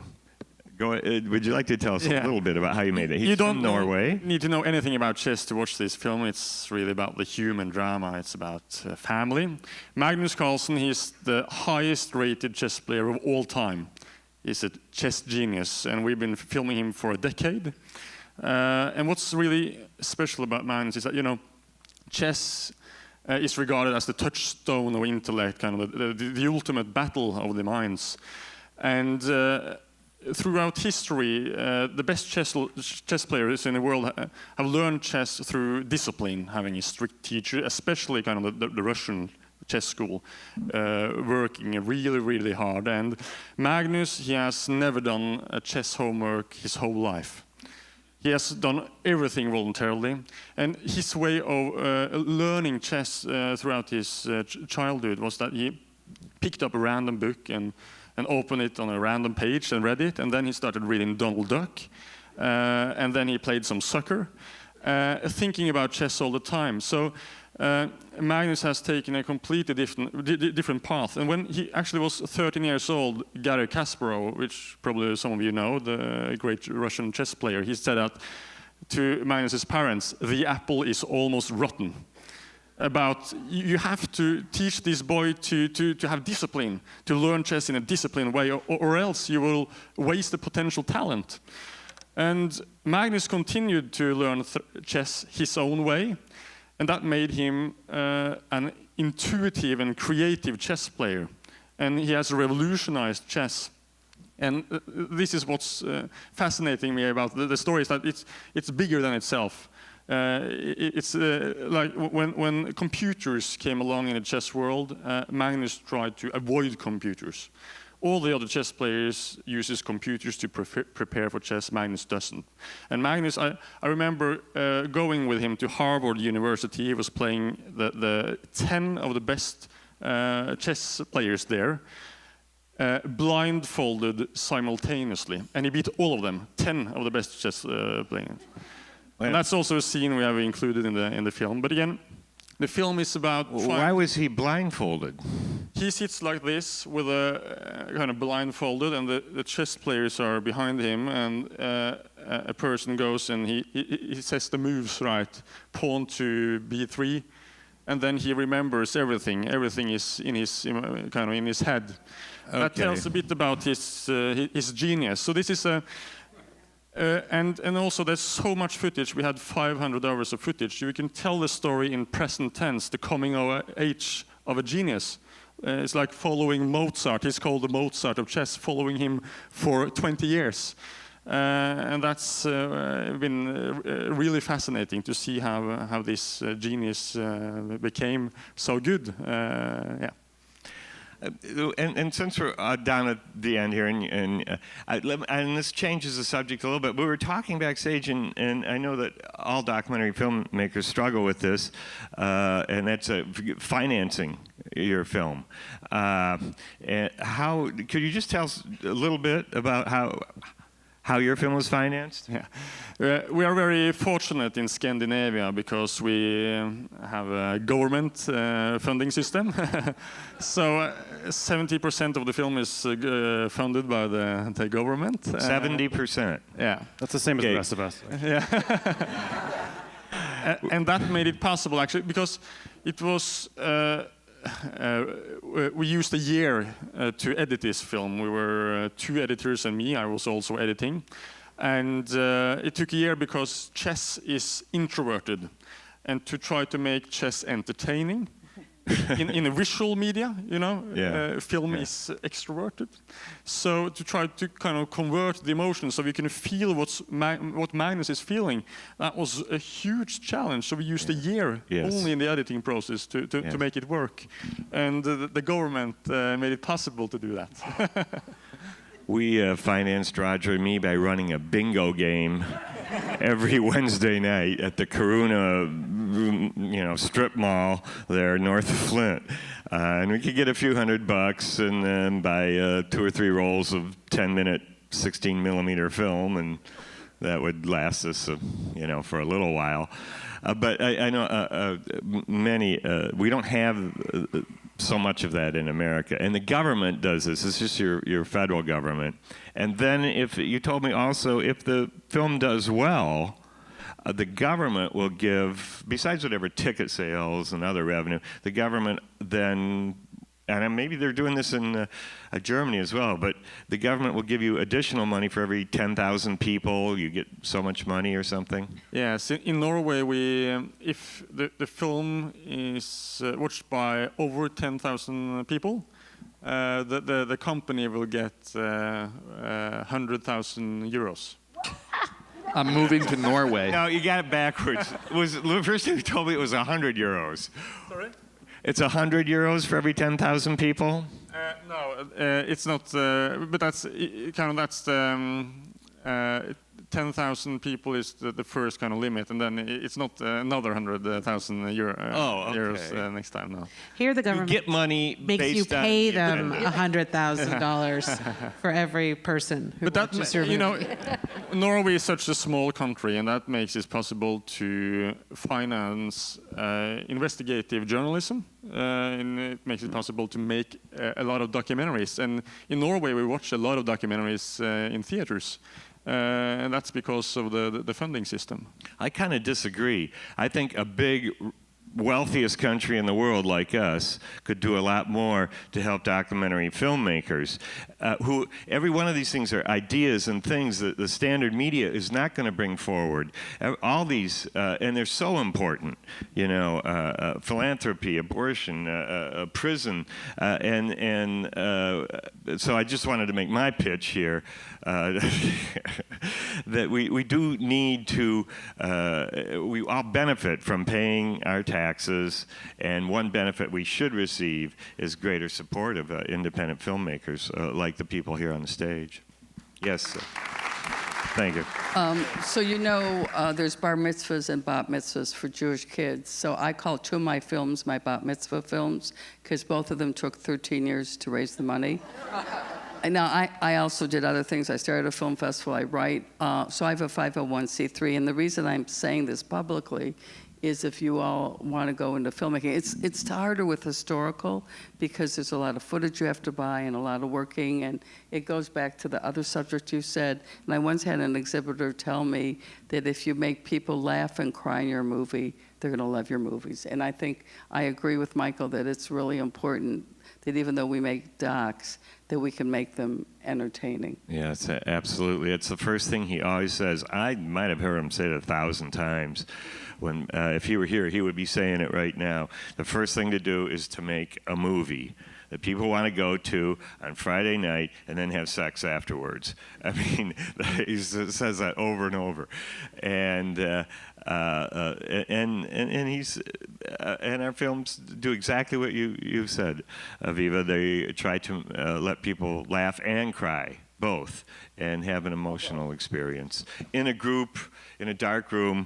Would you like to tell us a little bit about how you made it? He's from Norway. Need to know anything about chess to watch this film. It's really about the human drama. It's about family. Magnus Carlsen, he's the highest rated chess player of all time. is a chess genius, and we've been filming him for a decade. And what's really special about Magnus is that, you know, chess is regarded as the touchstone of intellect, kind of the ultimate battle of the minds. And throughout history, the best chess players in the world have learned chess through discipline, having a strict teacher, especially kind of the Russian chess school, working really, really hard. And Magnus, he has never done a chess homework his whole life. He has done everything voluntarily, and his way of learning chess throughout his childhood was that he picked up a random book and opened it on a random page and read it, and then he started reading Donald Duck, and then he played some soccer, thinking about chess all the time. So Magnus has taken a completely different path. And when he actually was 13 years old, Garry Kasparov, which probably some of you know, the great Russian chess player, he said that to Magnus's parents, the apple is almost rotten. About you have to teach this boy to have discipline, to learn chess in a disciplined way, or else you will waste the potential talent. And Magnus continued to learn chess his own way, and that made him an intuitive and creative chess player. And he has revolutionized chess. And this is what's fascinating me about the story, is that it's bigger than itself. It's like when computers came along in the chess world, Magnus tried to avoid computers. All the other chess players uses computers to prepare for chess. Magnus doesn't. And Magnus, I remember going with him to Harvard University. He was playing the 10 of the best chess players there, blindfolded simultaneously. And he beat all of them, 10 of the best chess players. And that's also a scene we have included in the film. But again, the film is about... Why was he blindfolded? He sits like this with a kind of blindfolded, and the chess players are behind him, and a person goes and he says the moves right, pawn to b3, and then he remembers everything. Everything is in his kind of in his head. Okay. That tells a bit about his genius. So this is a... and also there's so much footage. We had 500 hours of footage. You can tell the story in present tense, the coming of age of a genius. It's like following Mozart. He's called the Mozart of chess, following him for 20 years. And that's been really fascinating to see how this genius became so good. Yeah. And since we're down at the end here, and this changes the subject a little bit, we were talking backstage, and I know that all documentary filmmakers struggle with this, and that's financing your film. And how could you just tell us a little bit about how your film was financed? Yeah. We are very fortunate in Scandinavia because we have a government funding system. So 70% of the film is funded by the government. 70%? Yeah. That's the same as the rest of us. Yeah. And that made it possible, actually, because it was... we used a year to edit this film. We were 2 editors and me. I was also editing. And it took a year because chess is introverted. And to try to make chess entertaining in a visual media, you know, film is extroverted. So to try to kind of convert the emotions so we can feel what Magnus is feeling, that was a huge challenge. So we used a year only in the editing process to make it work. And the government made it possible to do that. We financed Roger and me by running a bingo game every Wednesday night at the Karuna, strip mall there north of Flint, and we could get a few $100 and then buy 2 or 3 rolls of 10-minute 16mm film, and that would last us, for a little while. But I know many. We don't have so much of that in America, and the government does this. It's just your federal government. And then, if you told me also, if the film does well, the government will give, besides whatever ticket sales and other revenue, the government then and maybe they're doing this in Germany as well, but the government will give you additional money for every 10,000 people. You get so much money or something. Yes, in Norway, if the film is watched by over 10,000 people, the company will get 100,000 euros. I'm moving to Norway. No, you got it backwards. The first thing you told me it was 100 euros. Sorry? It's 100 euros for every 10,000 people? No, it's not. But that's that's 10,000 people is the first kind of limit, and then it's not another 100,000 euros next time. No. Here, the government get money makes you based on- pay them $100,000 for every person who But that, watches your movie. Norway is such a small country, and that makes it possible to finance investigative journalism. And it makes it possible to make a lot of documentaries. And in Norway, we watch a lot of documentaries in theaters. And that's because of the funding system. I kind of disagree. I think a big, wealthiest country in the world like us could do a lot more to help documentary filmmakers. Every one of these things are ideas and things that the standard media is not going to bring forward. All these, and they're so important. You know, philanthropy, abortion, prison, and so I just wanted to make my pitch here. That we do need to, we all benefit from paying our taxes, and one benefit we should receive is greater support of independent filmmakers like the people here on the stage. Yes, sir. Thank you. So there's bar mitzvahs and bat mitzvahs for Jewish kids. So I call two of my films my bat mitzvah films because both of them took 13 years to raise the money. Now, I also did other things. I started a film festival. I write. So I have a 501c3. And the reason I'm saying this publicly is if you all want to go into filmmaking. It's harder with historical because there's a lot of footage you have to buy and a lot of working. And it goes back to the other subject you said. And I once had an exhibitor tell me that if you make people laugh and cry in your movie, they're going to love your movies. And I think I agree with Michael that it's really important that even though we make docs, that we can make them entertaining. Yeah, absolutely. It's the first thing he always says. I might have heard him say it 1,000 times. When if he were here, he would be saying it right now. The first thing to do is to make a movie that people want to go to on Friday night and then have sex afterwards. I mean, he says that over and over. And he's and our films do exactly what you said, Aviva. They try to let people laugh and cry, both, and have an emotional experience in a group, in a dark room,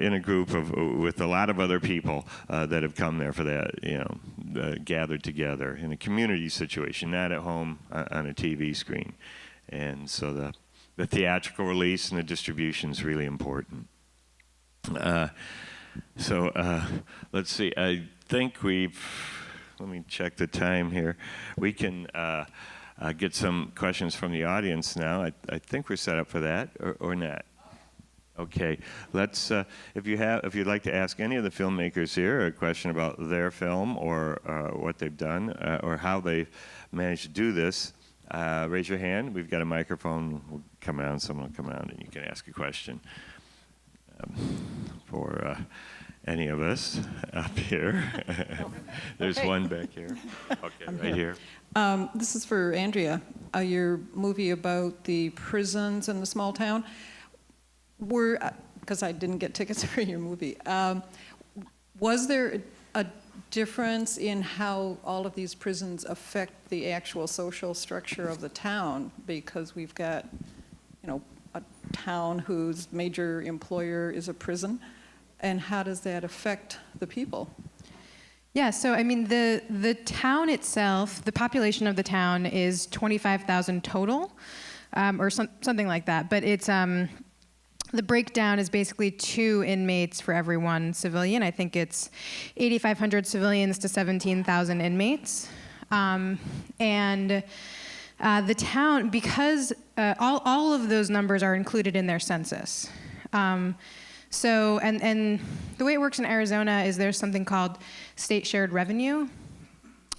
in a group with a lot of other people that have come there for that, gathered together in a community situation, not at home on a TV screen. And so the theatrical release and the distribution is really important. Let's see. I think let me check the time here. We can get some questions from the audience now. I think we're set up for that, or not. Okay, let's. If you'd like to ask any of the filmmakers here a question about their film or what they've done or how they managed to do this, raise your hand. We've got a microphone. Will come around. Someone will come around, and you can ask a question for any of us up here. There's one back here. Okay, right here. This is for Andrea. Your movie about the prisons in the small town. Because I didn't get tickets for your movie, was there a difference in how all of these prisons affect the actual social structure of the town? Because we've got, a town whose major employer is a prison, and how does that affect the people? Yeah, so I mean, the town itself, the population of the town is 25,000 total, or something like that. But it's the breakdown is basically 2 inmates for every 1 civilian. I think it's 8,500 civilians to 17,000 inmates, and the town, because all of those numbers are included in their census. So, and the way it works in Arizona is there's something called state shared revenue.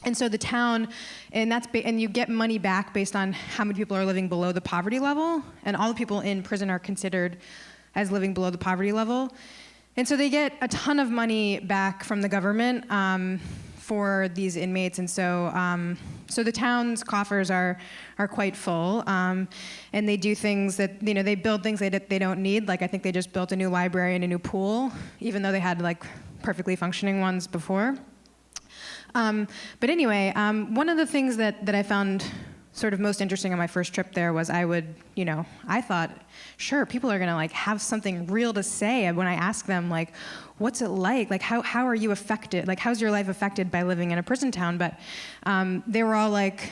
And so the town, and you get money back based on how many people are living below the poverty level, and all the people in prison are considered as living below the poverty level. And so they get a ton of money back from the government for these inmates, and so so the town's coffers are quite full, and they do things that, you know, they build things they don't need. Like I think they just built a new library and a new pool, even though they had like perfectly functioning ones before. But anyway, one of the things that I found sort of most interesting on my first trip there was I thought, sure, people are gonna like have something real to say when I ask them, like, what's it like? Like, how are you affected? Like, how's your life affected by living in a prison town? But they were all like,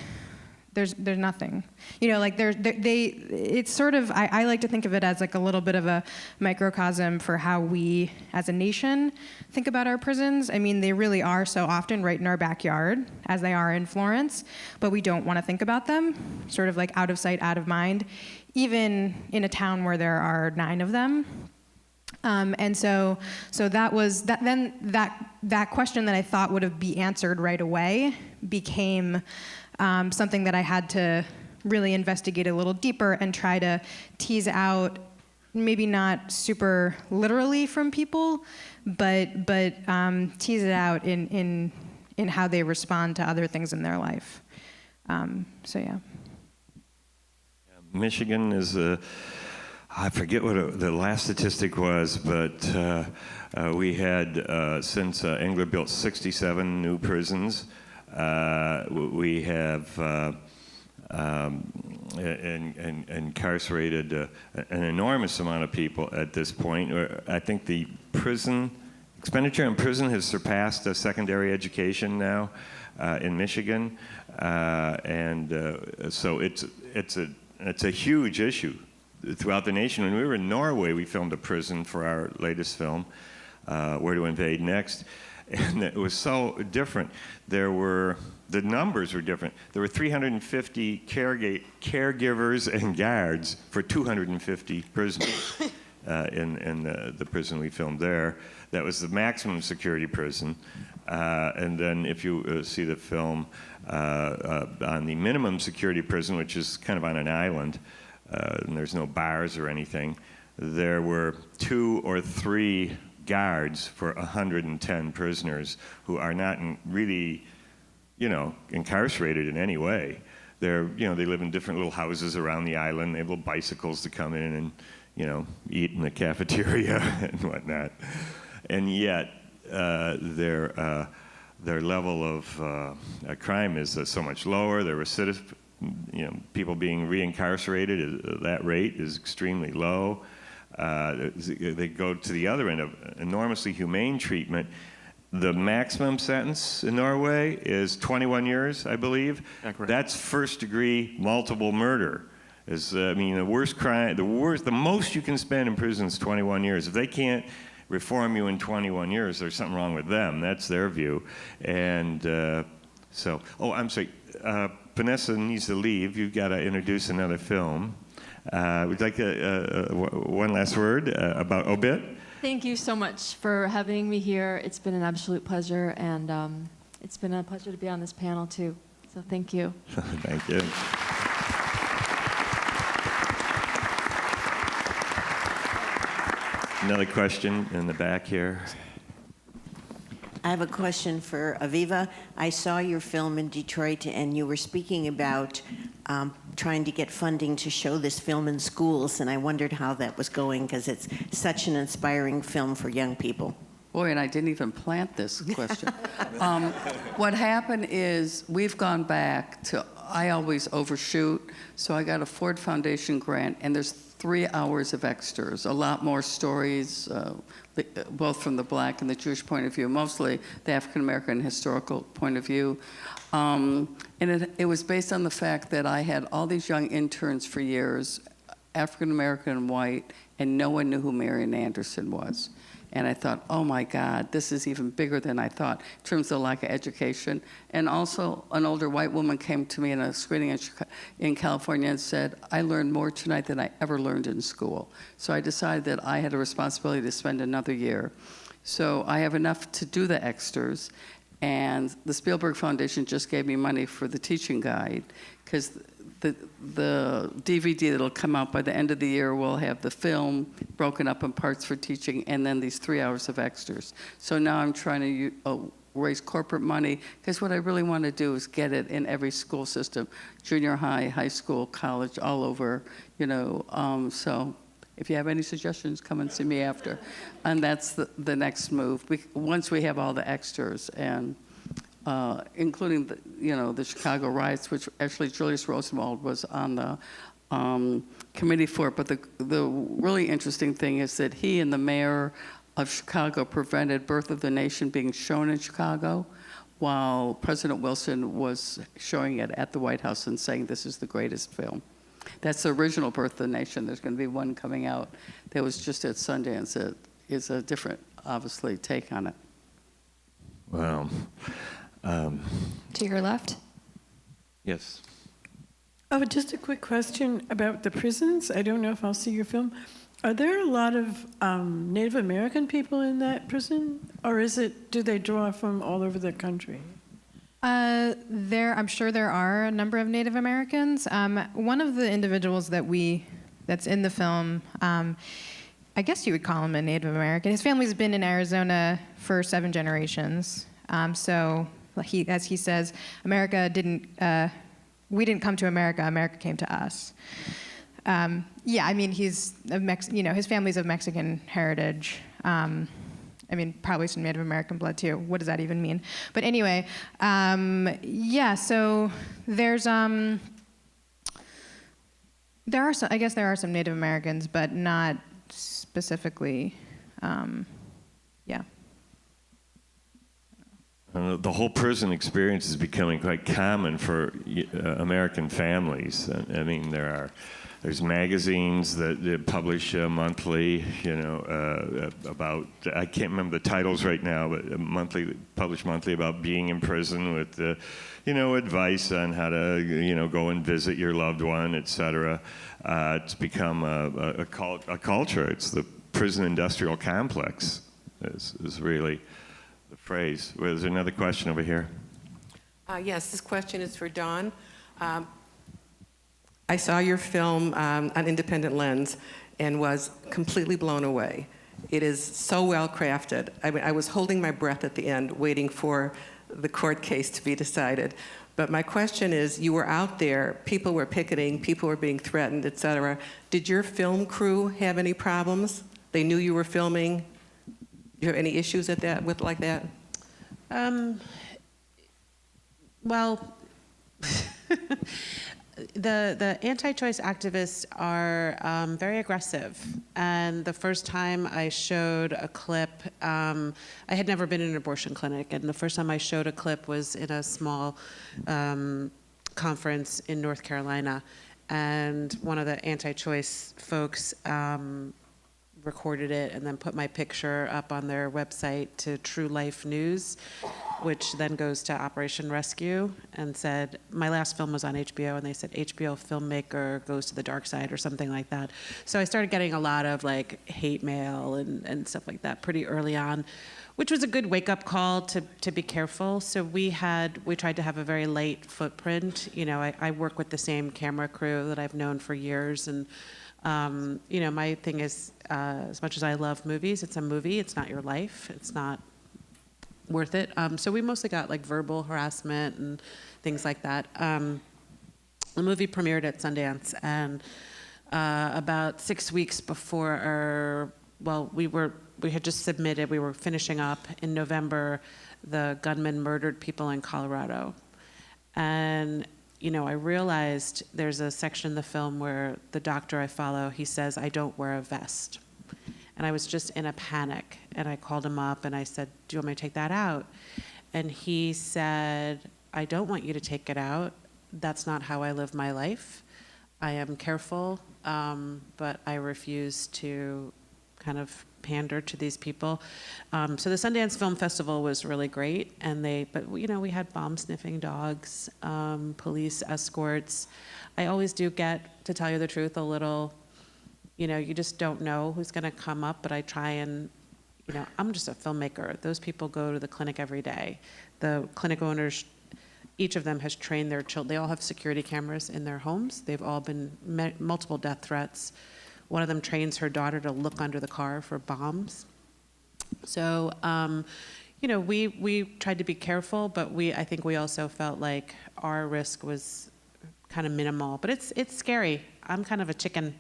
there's nothing. You know, like it's sort of, I like to think of it as like a little bit of a microcosm for how we as a nation think about our prisons. I mean, they really are so often right in our backyard, as they are in Florence, but we don't want to think about them, sort of like out of sight, out of mind, even in a town where there are 9 of them. And so that was that. Then that question that I thought would be answered right away became something that I had to really investigate a little deeper and try to tease out, maybe not super literally from people, but tease it out in how they respond to other things in their life. So yeah. Michigan is I forget what the last statistic was, but we had, since Engler built 67 new prisons, we have incarcerated an enormous amount of people at this point. I think the expenditure on prison has surpassed secondary education now in Michigan, so it's a huge issue throughout the nation. When we were in Norway, we filmed a prison for our latest film, Where to Invade Next, and it was so different. The numbers were different. There were 350 caregivers and guards for 250 prisoners in the prison we filmed there. That was the maximum security prison. And then if you see the film on the minimum security prison, which is kind of on an island, and there's no bars or anything, there were 2 or 3 guards for 110 prisoners who are not really, incarcerated in any way. They live in different little houses around the island. They have little bicycles to come in and, eat in the cafeteria and whatnot. And yet, their level of crime is so much lower. Their recidivism, people being reincarcerated, that rate is extremely low. They go to the other end of enormously humane treatment. The maximum sentence in Norway is 21 years, I believe. Yeah, correct. That's first-degree multiple murder. The worst crime, the most you can spend in prison is 21 years. If they can't reform you in 21 years, there's something wrong with them. That's their view. And I'm sorry. Vanessa needs to leave. You've got to introduce another film. Would you like one last word about Obit? Thank you so much for having me here. It's been an absolute pleasure, and it's been a pleasure to be on this panel, too. So thank you. Thank you. Another question in the back here. I have a question for Aviva. I saw your film in Detroit, and you were speaking about trying to get funding to show this film in schools, and I wondered how that was going, because it's such an inspiring film for young people. Boy, and I didn't even plant this question. What happened is we've gone back to, I always overshoot, so I got a Ford Foundation grant, and there's 3 hours of extras, a lot more stories, both from the Black and the Jewish point of view, mostly the African American historical point of view. And it was based on the fact that I had all these young interns for years, African American and white, and no one knew who Marian Anderson was. And I thought, oh my God, this is even bigger than I thought in terms of lack of education. And also, an older white woman came to me in a screening in California and said, I learned more tonight than I ever learned in school. So I decided that I had a responsibility to spend another year. So I have enough to do the extras. And the Spielberg Foundation just gave me money for the teaching guide, because the DVD that'll come out by the end of the year will have the film broken up in parts for teaching, and then these 3 hours of extras. So now I'm trying to raise corporate money, because what I really want to do is get it in every school system, junior high, high school, college, all over, you know. So if you have any suggestions, come and see me after. And that's the next move. Once we have all the extras, and including the Chicago riots, which actually Julius Rosenwald was on the committee for it. But the really interesting thing is that he and the mayor of Chicago prevented Birth of the Nation being shown in Chicago, while President Wilson was showing it at the White House and saying this is the greatest film. That's the original Birth of the Nation. There's going to be one coming out that was just at Sundance. It is a different, obviously, take on it. Wow. To your left. Yes. Oh, just a quick question about the prisons. I don't know if I'll see your film. Are there a lot of Native American people in that prison, or do they draw from all over the country? I'm sure there are a number of Native Americans. One of the individuals that's in the film, I guess you would call him a Native American. His family's been in Arizona for 7 generations. So as he says, we didn't come to America, America came to us. Yeah, I mean, his family's of Mexican heritage. I mean, probably some Native American blood too. What does that even mean? But anyway, yeah. So there's I guess there are some Native Americans, but not specifically. Yeah. The whole prison experience is becoming quite common for American families. I mean, there's magazines that publish monthly, about, I can't remember the titles right now, but publish monthly about being in prison with, advice on how to, go and visit your loved one, et cetera. It's become a culture. It's the prison industrial complex is really the phrase. Well, there's another question over here. Yes, this question is for Dawn. I saw your film on Independent Lens and was completely blown away. It is so well crafted. I was holding my breath at the end, waiting for the court case to be decided. But my question is, you were out there, people were picketing, people were being threatened, et cetera. Did your film crew have any problems? They knew you were filming? Do you have any issues like that? Well, the anti-choice activists are very aggressive. And the first time I showed a clip, I had never been in an abortion clinic, and the first time I showed a clip was in a small conference in North Carolina. And one of the anti-choice folks recorded it and then put my picture up on their website to True Life News, which then goes to Operation Rescue, and said, my last film was on HBO, and they said HBO filmmaker goes to the dark side or something like that. So I started getting a lot of hate mail and stuff like that pretty early on, which was a good wake-up call to be careful. So we tried to have a very light footprint. I work with the same camera crew that I've known for years, and my thing is, as much as I love movies, it's a movie, it's not your life, it's not worth it. So we mostly got verbal harassment and things like that. The movie premiered at Sundance, and about 6 weeks before we had just submitted, we were finishing up in November, the gunman murdered people in Colorado. And I realized there's a section in the film where the doctor I follow, he says, I don't wear a vest. And I was just in a panic. And I called him up and I said, do you want me to take that out? And he said, I don't want you to take it out. That's not how I live my life. I am careful, but I refuse to kind of pander to these people. So the Sundance Film Festival was really great, but we had bomb-sniffing dogs, police escorts. I always do get, to tell you the truth, a little, you just don't know who's going to come up, but I try and, you know, I'm just a filmmaker. Those people go to the clinic every day. The clinic owners, each of them has trained their children. They all have security cameras in their homes. They've all been multiple death threats. One of them trains her daughter to look under the car for bombs. So, you know, we tried to be careful, but I think we also felt like our risk was kind of minimal. But it's scary. I'm kind of a chicken.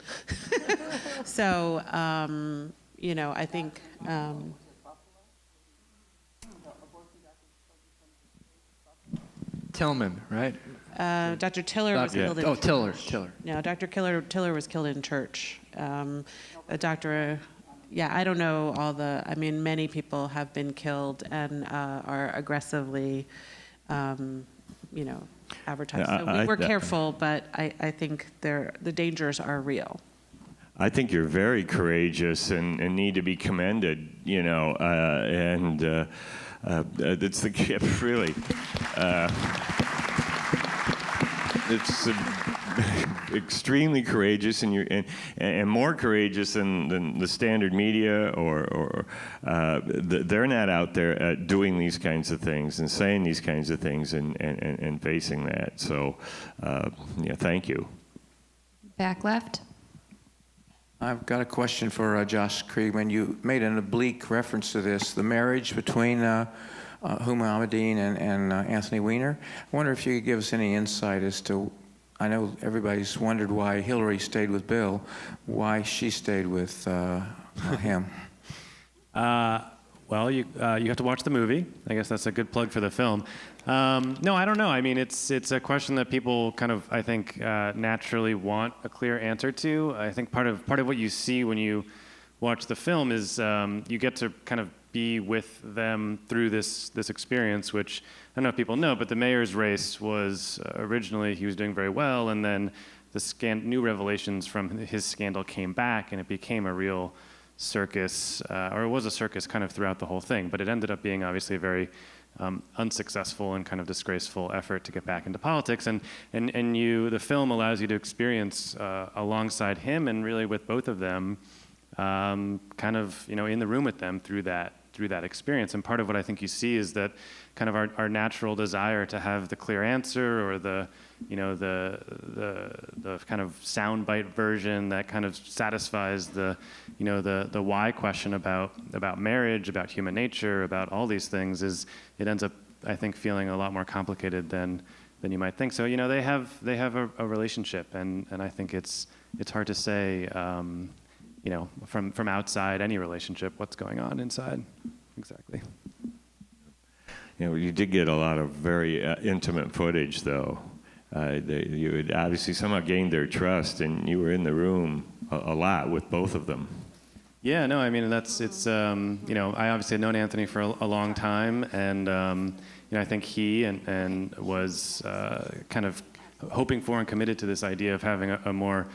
So, you know, I think. Tillman, right? Dr. Tiller was killed in church. Tiller. No, Dr. Tiller was killed in church. Yeah, I don't know I mean, many people have been killed and are aggressively, you know, advertised. So we were careful, but I think the dangers are real. I think you're very courageous and need to be commended, you know, and it's the gift, really. It's extremely courageous, and more courageous than the standard media, or they're not out there doing these kinds of things and saying these kinds of things and facing that. So, yeah, thank you. Back left. I've got a question for Josh Kriegman. You made an oblique reference to this, the marriage between Huma Abedin and Anthony Weiner. I wonder if you could give us any insight as to, I know everybody's wondered why Hillary stayed with Bill, why she stayed with him. Well, you have to watch the movie. I guess that's a good plug for the film. No, I don't know. I mean, it's a question that people kind of, I think, naturally want a clear answer to. I think part of what you see when you watch the film is you get to kind of be with them through this experience, which I don't know if people know, but the mayor's race was originally he was doing very well, and then the new revelations from his scandal came back, and it became a real circus, or it was a circus kind of throughout the whole thing, but it ended up being obviously a very unsuccessful and kind of disgraceful effort to get back into politics, and the film allows you to experience alongside him and really with both of them, kind of, you know, in the room with them through that experience. And part of what I think you see is that kind of our natural desire to have the clear answer, or the kind of soundbite version that kind of satisfies the why question about marriage, about human nature, about all these things, is it ends up, I think, feeling a lot more complicated than you might think. So, you know, they have a relationship, and I think it's hard to say, you know, from outside any relationship, what's going on inside. Exactly. You know, you did get a lot of very intimate footage, though. You had obviously somehow gained their trust, and you were in the room a lot with both of them. Yeah, no, I mean, it's you know, I obviously had known Anthony for a long time, and you know, I think he and was kind of hoping for and committed to this idea of having a more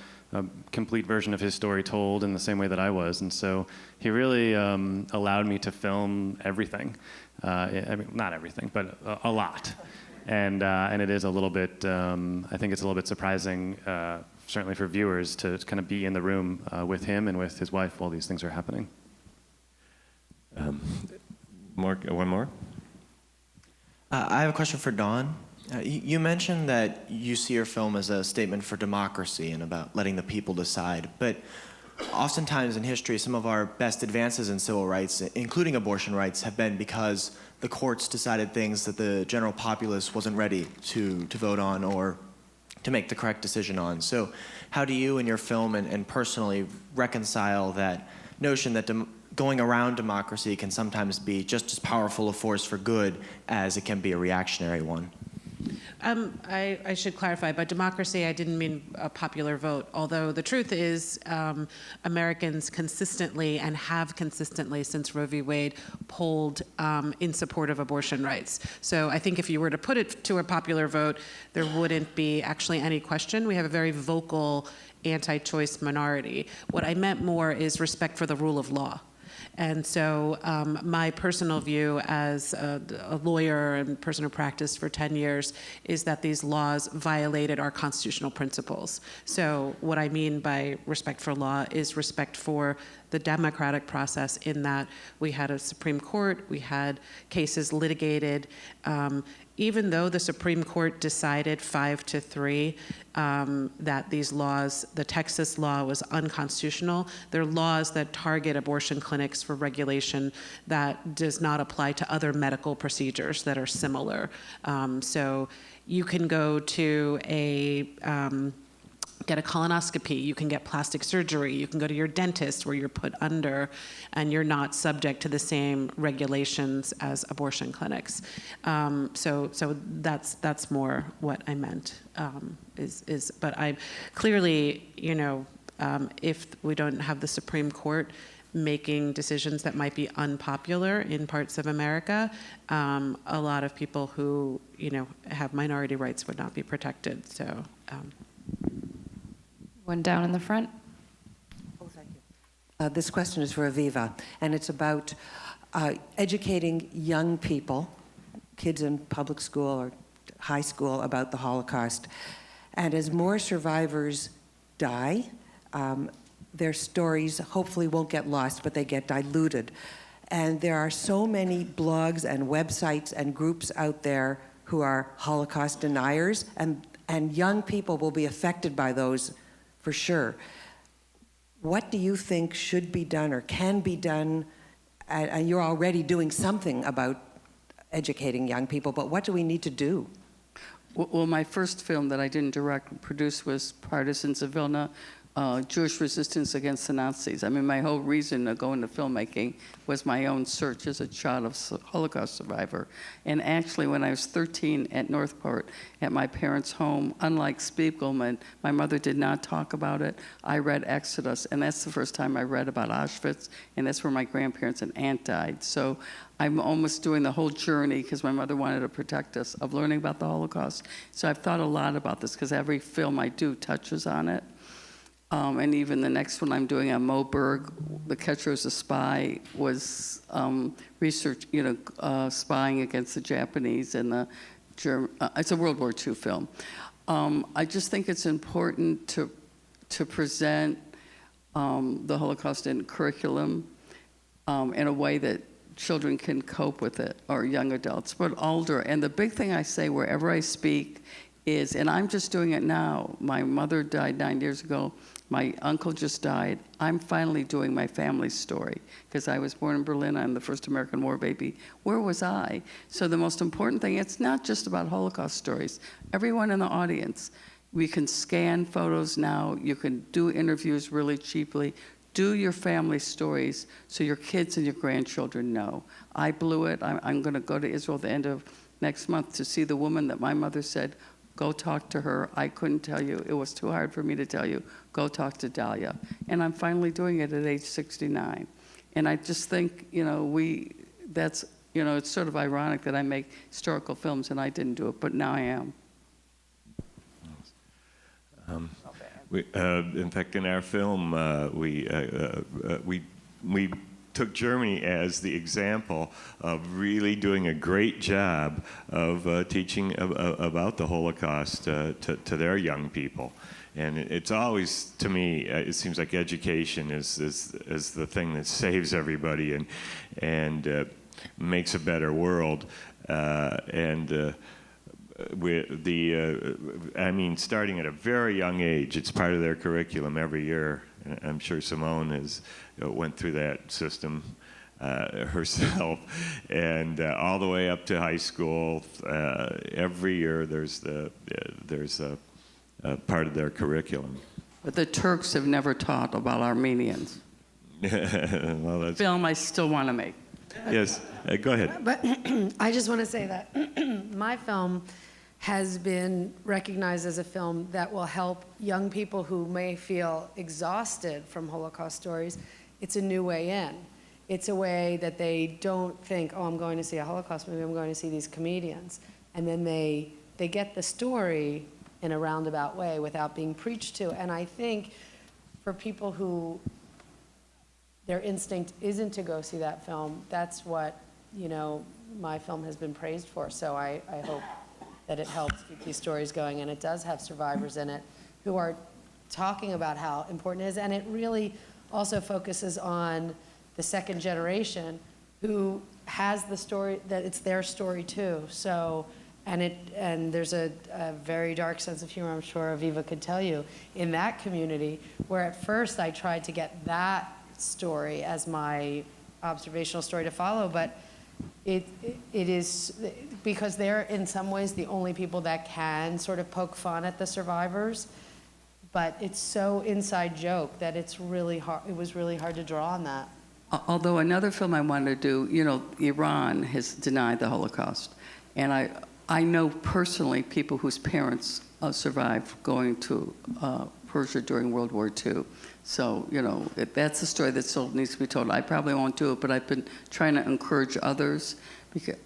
complete version of his story told in the same way that I was, and so he really allowed me to film everything. I mean, not everything, but a lot, and it is a little bit. I think it's a little bit surprising, certainly for viewers, to kind of be in the room with him and with his wife while these things are happening. One more. I have a question for Dawn. You mentioned that you see your film as a statement for democracy and about letting the people decide, but oftentimes in history, some of our best advances in civil rights, including abortion rights, have been because the courts decided things that the general populace wasn't ready to vote on or to make the correct decision on. So how do you in your film and personally reconcile that notion that going around democracy can sometimes be just as powerful a force for good as it can be a reactionary one? I should clarify, by democracy, I didn't mean a popular vote, although the truth is Americans consistently and have consistently since Roe v. Wade polled in support of abortion rights. So I think if you were to put it to a popular vote, there wouldn't be actually any question. We have a very vocal anti-choice minority. What I meant more is respect for the rule of law. And so my personal view as a lawyer and person who practiced for 10 years is that these laws violated our constitutional principles. So what I mean by respect for law is respect for the democratic process, in that we had a Supreme Court, we had cases litigated. Even though the Supreme Court decided 5-3 that these laws, the Texas law was unconstitutional, they're laws that target abortion clinics for regulation that does not apply to other medical procedures that are similar. So you can go to get a colonoscopy, you can get plastic surgery, you can go to your dentist where you're put under and you're not subject to the same regulations as abortion clinics. So that's more what I meant, but I clearly, if we don't have the Supreme Court making decisions that might be unpopular in parts of America, a lot of people who, have minority rights would not be protected, so. One down in the front. Oh, thank you. This question is for Aviva, and it's about educating young people, kids in public school or high school, about the Holocaust. And as more survivors die, their stories hopefully won't get lost, but they get diluted. And there are so many blogs and websites and groups out there who are Holocaust deniers, and young people will be affected by those for sure. What do you think should be done or can be done? And you're already doing something about educating young people, but what do we need to do? Well, my first film that I didn't direct and produce was Partisans of Vilna, Jewish resistance against the Nazis. I mean, my whole reason to go into filmmaking was my own search as a child of Holocaust survivor. And actually, when I was 13 at Northport, at my parents' home, unlike Spiegelman, my mother did not talk about it. I read Exodus, and that's the first time I read about Auschwitz, and that's where my grandparents and aunt died. So I'm almost doing the whole journey, because my mother wanted to protect us, of learning about the Holocaust. So I've thought a lot about this, because every film I do touches on it. And even the next one I'm doing on Moberg, The Catcher as a Spy, was research, spying against the Japanese and the German. It's a World War II film. I just think it's important to present the Holocaust in curriculum in a way that children can cope with it, or young adults, but older. And the big thing I say wherever I speak is, and I'm just doing it now. My mother died 9 years ago. My uncle just died. I'm finally doing my family's story, because I was born in Berlin. I'm the first American war baby. Where was I? So the most important thing, it's not just about Holocaust stories. Everyone in the audience, we can scan photos now. You can do interviews really cheaply. Do your family stories so your kids and your grandchildren know. I blew it. I'm going to go to Israel at the end of next month to see the woman that my mother said, go talk to her. I couldn't tell you. It was too hard for me to tell you. Go talk to Dahlia. And I'm finally doing it at age 69. And I just think, it's sort of ironic that I make historical films and I didn't do it, but now I am. In fact, in our film, we took Germany as the example of really doing a great job of teaching about the Holocaust to their young people. And it's always, to me, it seems like education is the thing that saves everybody and makes a better world. Starting at a very young age, it's part of their curriculum every year. I'm sure Simone went through that system herself, and all the way up to high school. Every year, there's a part of their curriculum. But the Turks have never taught about Armenians. Well, that's film I still want to make. Yes, go ahead. But I just want to say that my film has been recognized as a film that will help young people who may feel exhausted from Holocaust stories. It's a new way in. It's a way that they don't think, oh, I'm going to see a Holocaust movie, I'm going to see these comedians. And then they get the story in a roundabout way without being preached to. And I think for people who their instinct isn't to go see that film, that's what, you know, my film has been praised for. So I hope that it helps keep these stories going, and it does have survivors in it who are talking about how important it is, and it really also focuses on the second generation who has the story, that it's their story too. So, and there's a very dark sense of humor, I'm sure Aviva could tell you, in that community, where at first I tried to get that story as my observational story to follow, but it is, because they're in some ways the only people that can sort of poke fun at the survivors, but it's so inside joke that it's really hard, it was really hard to draw on that. Although another film I wanted to do, you know, Iran has denied the Holocaust. And I know personally people whose parents survived going to Persia during World War II. So, you know, that's a story that still needs to be told. I probably won't do it, but I've been trying to encourage others.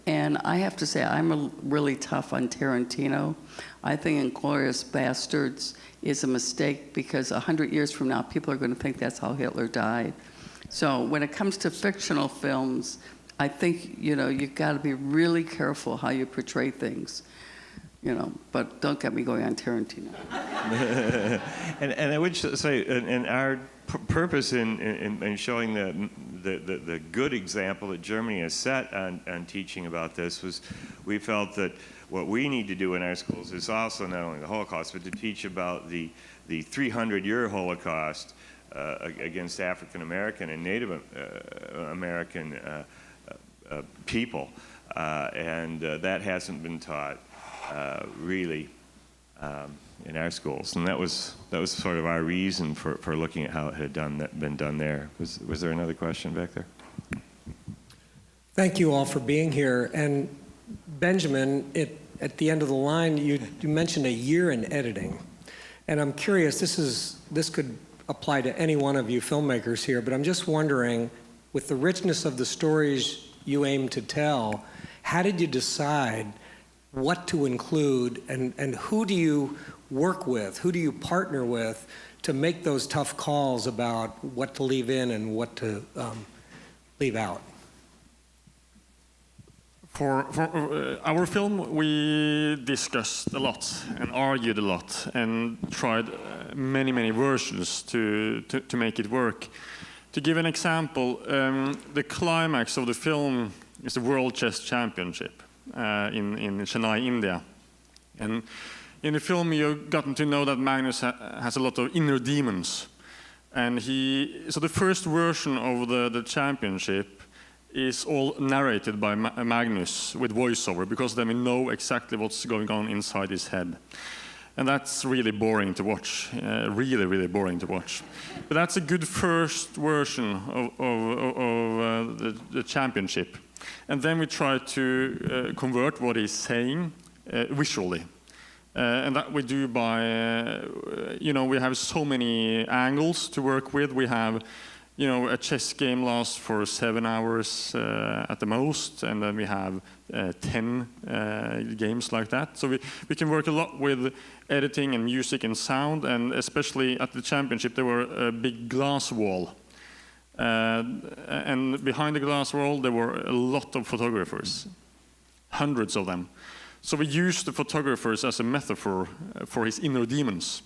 And I have to say, I'm really tough on Tarantino. I think Inglourious Bastards is a mistake because 100 years from now, people are going to think that's how Hitler died. So when it comes to fictional films, I think, you know, you've got to be really careful how you portray things, you know, but don't get me going on Tarantino. and I would say, and our purpose in showing the good example that Germany has set on teaching about this was, we felt that what we need to do in our schools is also not only the Holocaust, but to teach about the 300-year Holocaust against African American and Native American people, and that hasn't been taught really in our schools, and that was sort of our reason for looking at how it had been done there. Was there another question back there? Thank you all for being here. And Benjamin, at the end of the line, you mentioned a year in editing, and I'm curious. This could apply to any one of you filmmakers here, but I'm just wondering, with the richness of the stories you aim to tell, how did you decide what to include, and who do you work with, who do you partner with to make those tough calls about what to leave in and what to leave out? For our film, we discussed a lot and argued a lot and tried many versions to make it work. To give an example, the climax of the film is the World Chess Championship in Chennai, India. And in the film, you've gotten to know that Magnus has a lot of inner demons. And so the first version of the championship is all narrated by Magnus with voiceover, because then we know exactly what's going on inside his head. And that's really boring to watch, really boring to watch. But that's a good first version of the championship. And then we try to convert what he's saying visually. And that we do by, you know, we have so many angles to work with. We have, you know, a chess game lasts for 7 hours at the most, and then we have 10 games like that. So we can work a lot with editing and music and sound, and especially at the championship there were a big glass wall. And behind the glass wall there were a lot of photographers, hundreds of them. So we used the photographers as a metaphor for his inner demons.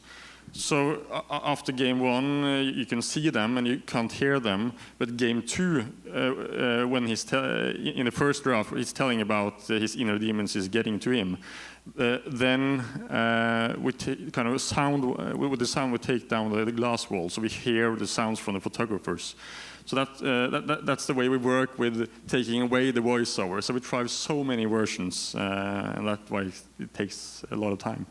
So after game one, you can see them and you can't hear them. But game two, when he's in the first draft, he's telling about his inner demons is getting to him. Then we kind of sound with the sound we take down the glass wall, so we hear the sounds from the photographers. So that's the way we work with taking away the voiceover. So we try so many versions, and that's why it takes a lot of time.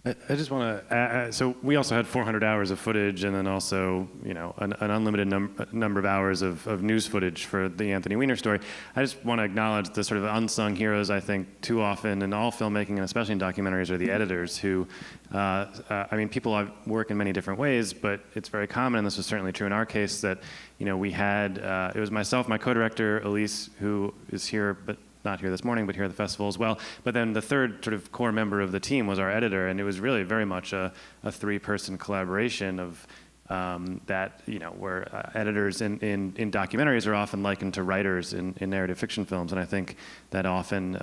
I just want to. So we also had 400 hours of footage, and then also, you know, an unlimited number of hours of news footage for the Anthony Weiner story. I just want to acknowledge the sort of unsung heroes. I think too often in all filmmaking, and especially in documentaries, are the editors who. I mean, people work in many different ways, but it's very common, and this was certainly true in our case, that, you know, we had. It was myself, my co-director Elise, who is here, but not here this morning, but here at the festival as well. But then the third sort of core member of the team was our editor, and it was really very much a three-person collaboration of that, where editors in documentaries are often likened to writers in narrative fiction films. And I think that often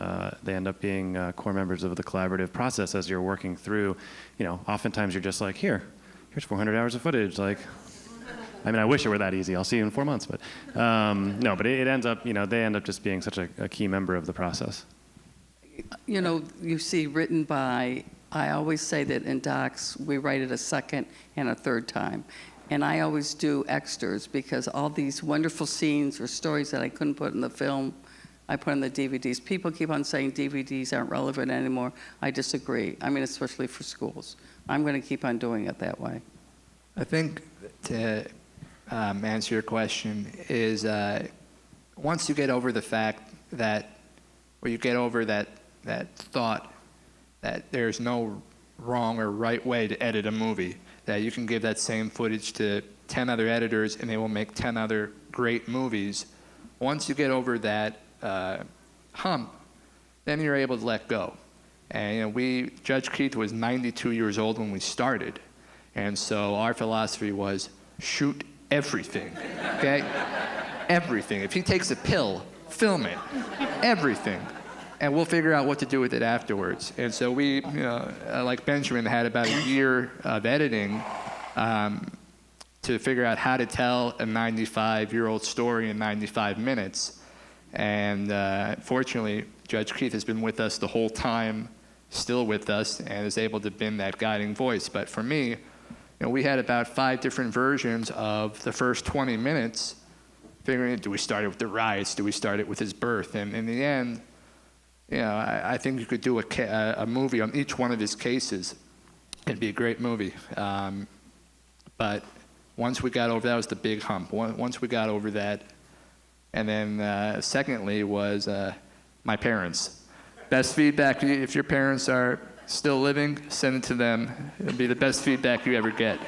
they end up being core members of the collaborative process as you're working through. Oftentimes you're just like, here's 400 hours of footage. Like, I mean, I wish it were that easy. I'll see you in 4 months. But no, but it ends up, they end up just being such a key member of the process. You see written by, I always say that in docs, we write it a second and a third time. And I always do extras because all these wonderful scenes or stories that I couldn't put in the film, I put in the DVDs. People keep on saying DVDs aren't relevant anymore. I disagree. I mean, especially for schools. I'm going to keep on doing it that way. I think to answer your question is once you get over the fact that, or you get over that thought that there's no wrong or right way to edit a movie, that you can give that same footage to 10 other editors and they will make 10 other great movies. Once you get over that hump, then you're able to let go. And Judge Keith was 92 years old when we started. And so our philosophy was shoot everything, okay? Everything. If he takes a pill, film it. Everything. And we'll figure out what to do with it afterwards. And so we, like Benjamin, had about a year of editing to figure out how to tell a 95-year-old story in 95 minutes. And fortunately, Judge Keith has been with us the whole time, still with us, and is able to bend that guiding voice. But for me, we had about 5 different versions of the first 20 minutes, figuring, do we start it with the riots? Do we start it with his birth? And in the end, I think you could do a movie on each one of his cases. It'd be a great movie. But once we got over, that was the big hump. Once we got over that, and then secondly was my parents. Best feedback, if your parents are still living, send it to them. It'll be the best feedback you ever get.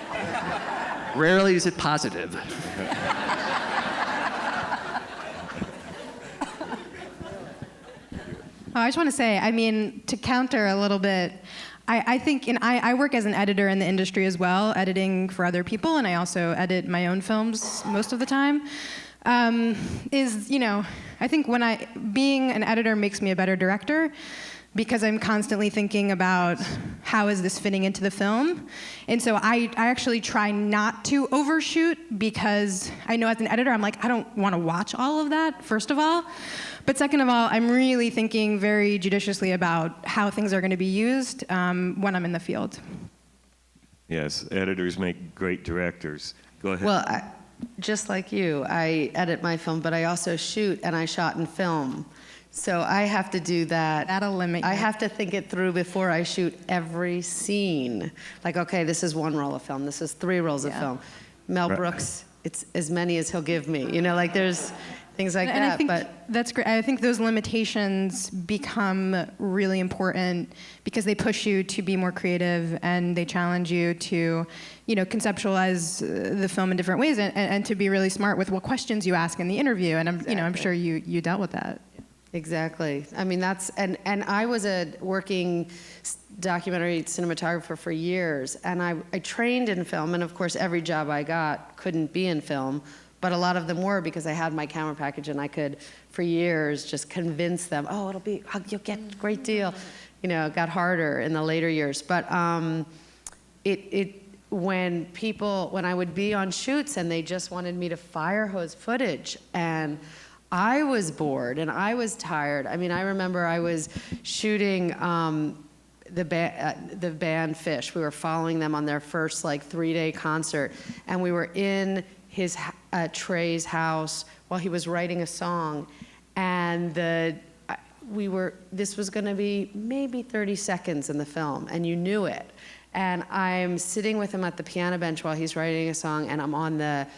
Rarely is it positive. I just want to say, I mean, to counter a little bit, I think, and I work as an editor in the industry as well, editing for other people, and I also edit my own films most of the time. I think being an editor makes me a better director because I'm constantly thinking about how is this fitting into the film. And so I actually try not to overshoot because I know as an editor, I'm like, I don't want to watch all of that, first of all. But second of all, I'm really thinking very judiciously about how things are going to be used when I'm in the field. Yes, editors make great directors. Go ahead. Well, just like you, I edit my film, but I also shoot, and I shot and film. So I have to do that. That'll limit you. I have to think it through before I shoot every scene. Like, okay, this is 1 roll of film. This is 3 rolls of film. Mel Brooks, it's as many as he'll give me. Like there's things like and that. I think but that's great. I think those limitations become really important because they push you to be more creative and they challenge you to, conceptualize the film in different ways and to be really smart with what questions you ask in the interview. And I'm sure you dealt with that. Exactly. I mean, and I was a working documentary cinematographer for years, and I trained in film, and of course every job I got couldn't be in film, but a lot of them were because I had my camera package and I could, for years, just convince them, oh, you'll get a great deal. It got harder in the later years. But when I would be on shoots and they just wanted me to fire hose footage, and I was bored and I was tired. I mean, I remember I was shooting the band Fish. We were following them on their first 3-day concert, and we were in his Trey's house while he was writing a song, and this was going to be maybe 30 seconds in the film, and you knew it. And I'm sitting with him at the piano bench while he's writing a song, and I'm on the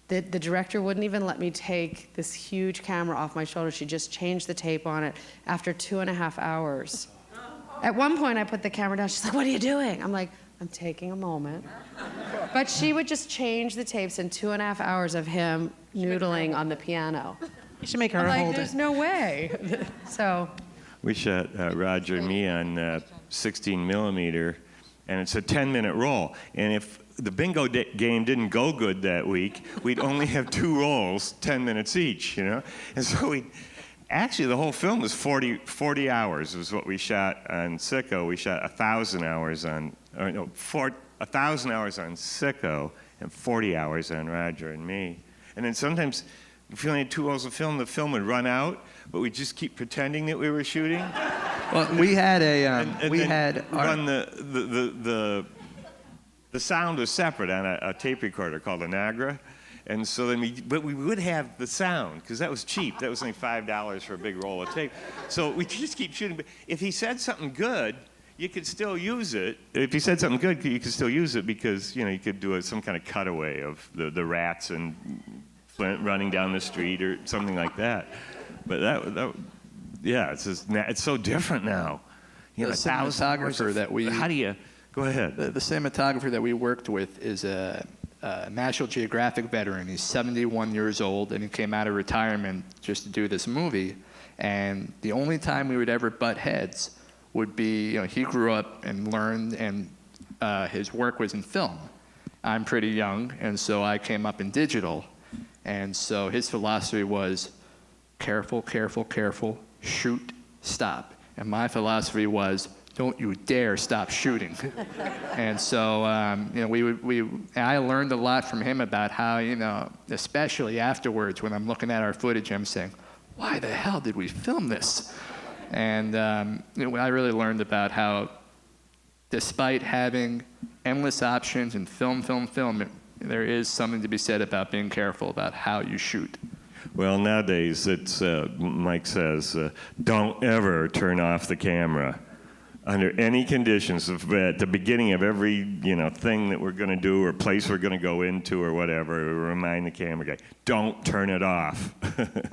director wouldn't even let me take this huge camera off my shoulder. She just changed the tape on it after 2.5 hours. At one point, I put the camera down. She's like, what are you doing? I'm like, I'm taking a moment. But she would just change the tapes in 2.5 hours of him noodling on the piano. You should make her I'm hold like, there's it. no way. So. We shot Roger and me on 16 millimeter, And it's a 10-minute roll. And if the bingo game didn't go good that week, we'd only have 2 rolls, 10 minutes each, you know? And so actually the whole film was 40 hours was what we shot on Sicko. We shot 1,000 hours on, 1,000 hours on Sicko and 40 hours on Roger and me. And then sometimes, if we only had 2 rolls of film, the film would run out, but we'd just keep pretending that we were shooting. Well, we had a, the sound was separate on a tape recorder called a Nagra. And so then but we would have the sound, because that was cheap. That was only $5 for a big roll of tape. So we just keep shooting. But if he said something good, you could still use it. If he said something good, you could still use it because, you know, you could do some kind of cutaway of the rats and Flint running down the street or something like that. But yeah, it's so different now. You know, the cinematographer that we... How do you... Go ahead. The cinematographer that we worked with is a National Geographic veteran. He's 71 years old, and he came out of retirement just to do this movie. And the only time we would ever butt heads would be, you know, he grew up and learned, and his work was in film. I'm pretty young, and so I came up in digital. And so his philosophy was careful, careful, careful, shoot, stop. And my philosophy was, don't you dare stop shooting. And so, you know, I learned a lot from him about how, you know, especially afterwards when I'm looking at our footage, I'm saying, why the hell did we film this? And you know, I really learned about how, despite having endless options in film, there is something to be said about being careful about how you shoot. Well, nowadays, it's, Mike says, don't ever turn off the camera under any conditions. At the beginning of every, you know, thing that we're going to do or place we're going to go into or whatever, we remind the camera guy, don't turn it off.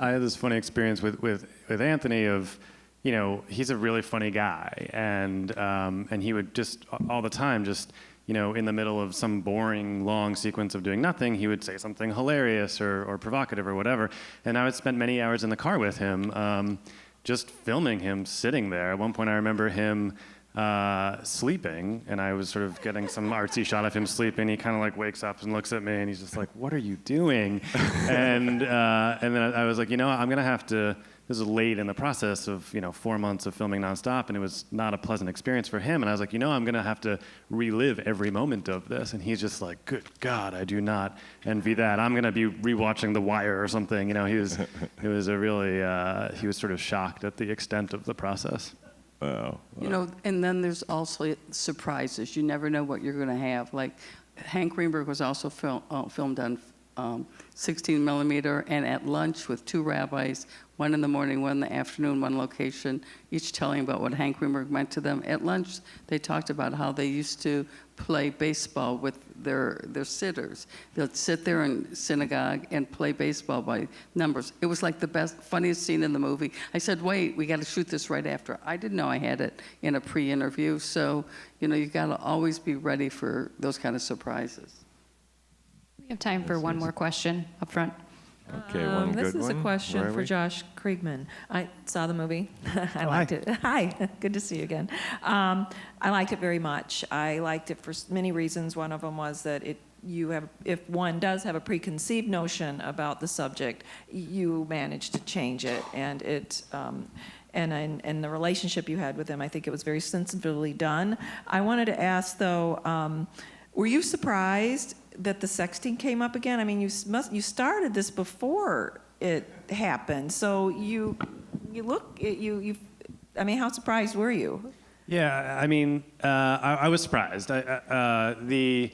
I had this funny experience with Anthony of, you know, he's a really funny guy, and he would just all the time just, you know, in the middle of some boring, long sequence of doing nothing, he would say something hilarious or provocative or whatever. And I would spend many hours in the car with him, just filming him sitting there. At one point, I remember him sleeping, and I was sort of getting some artsy shot of him sleeping. He kind of like wakes up and looks at me, and he's just like, "What are you doing?" and then I was like, you know, I'm gonna have to. This is late in the process of, you know, 4 months of filming nonstop, and it was not a pleasant experience for him. And I was like, you know, I'm going to have to relive every moment of this. And he's just like, good God, I do not envy that. I'm going to be rewatching The Wire or something. You know, he was sort of shocked at the extent of the process. Wow. You know, and then there's also surprises. You never know what you're going to have. Like Hank Greenberg was also filmed on 16 millimeter, and at lunch with 2 rabbis, one in the morning, one in the afternoon, one location, each telling about what Hank Greenberg meant to them. At lunch, they talked about how they used to play baseball with their sitters. They'd sit there in synagogue and play baseball by numbers. It was like the best, funniest scene in the movie. I said, wait, we got to shoot this right after. I didn't know I had it in a pre-interview. So, you know, you got to always be ready for those kind of surprises. We have time for one more question up front. Okay, one good one. This is a question for Josh Kriegman. I saw the movie. I liked it. Hi, good to see you again. I liked it very much. I liked it for many reasons. One of them was that if one does have a preconceived notion about the subject, you manage to change it, and and the relationship you had with him, I think it was very sensitively done. I wanted to ask though, were you surprised that the sexting came up again? I mean, you started this before it happened, so I mean, how surprised were you? Yeah, I mean, I was surprised. Going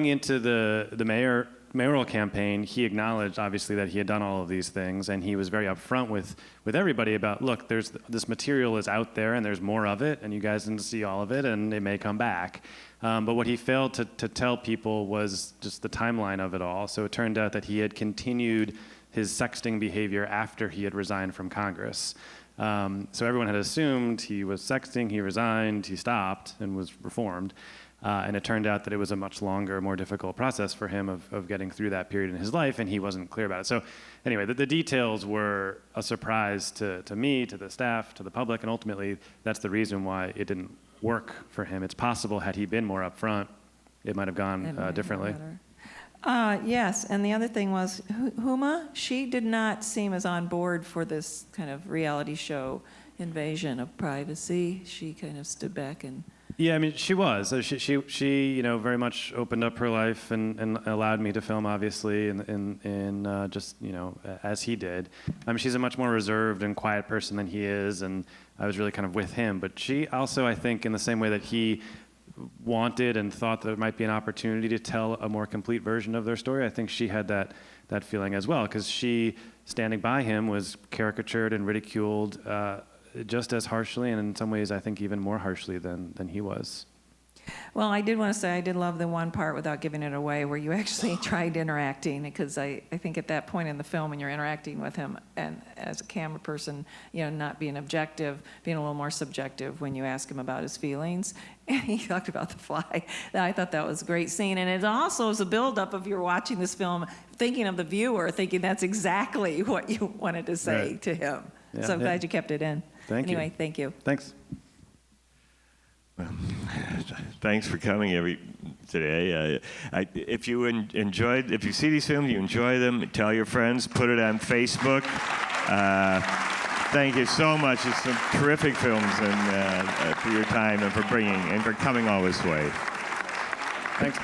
into the mayoral campaign, he acknowledged obviously that he had done all of these things, and he was very upfront with everybody about, look, this material is out there, and there's more of it, and you guys didn't see all of it, and it may come back. But what he failed to tell people was just the timeline of it all. So it turned out that he had continued his sexting behavior after he had resigned from Congress. So everyone had assumed he was sexting, he resigned, he stopped, and was reformed. And it turned out that it was a much longer, more difficult process for him of getting through that period in his life, and he wasn't clear about it. So anyway, the details were a surprise to me, to the staff, to the public, and ultimately that's the reason why it didn't work for him. It's possible had he been more upfront, it might have gone differently. Yes, and the other thing was, Huma, she did not seem as on board for this kind of reality show invasion of privacy. She kind of stood back and... Yeah, I mean, she was. She very much opened up her life and allowed me to film, obviously, in just, as he did. I mean, she's a much more reserved and quiet person than he is, and I was really kind of with him. But she also, I think, in the same way that he wanted and thought there might be an opportunity to tell a more complete version of their story, I think she had that feeling as well, because she, standing by him, was caricatured and ridiculed just as harshly, and in some ways, I think even more harshly than he was. Well, I did want to say I did love the one part, without giving it away, where you actually tried interacting, because I think at that point in the film when you're interacting with him, and as a camera person, not being objective, being a little more subjective when you ask him about his feelings. And he talked about the fly. I thought that was a great scene. And it also is a buildup of you're watching this film, thinking of the viewer, thinking that's exactly what you wanted to say to him. Yeah. So I'm glad you kept it in. Anyway, thank you. Thanks. Well, thanks for coming today. If you if you see these films, you enjoy them, tell your friends, put it on Facebook. Thank you so much. It's some terrific films, and for your time and for coming all this way. Thanks.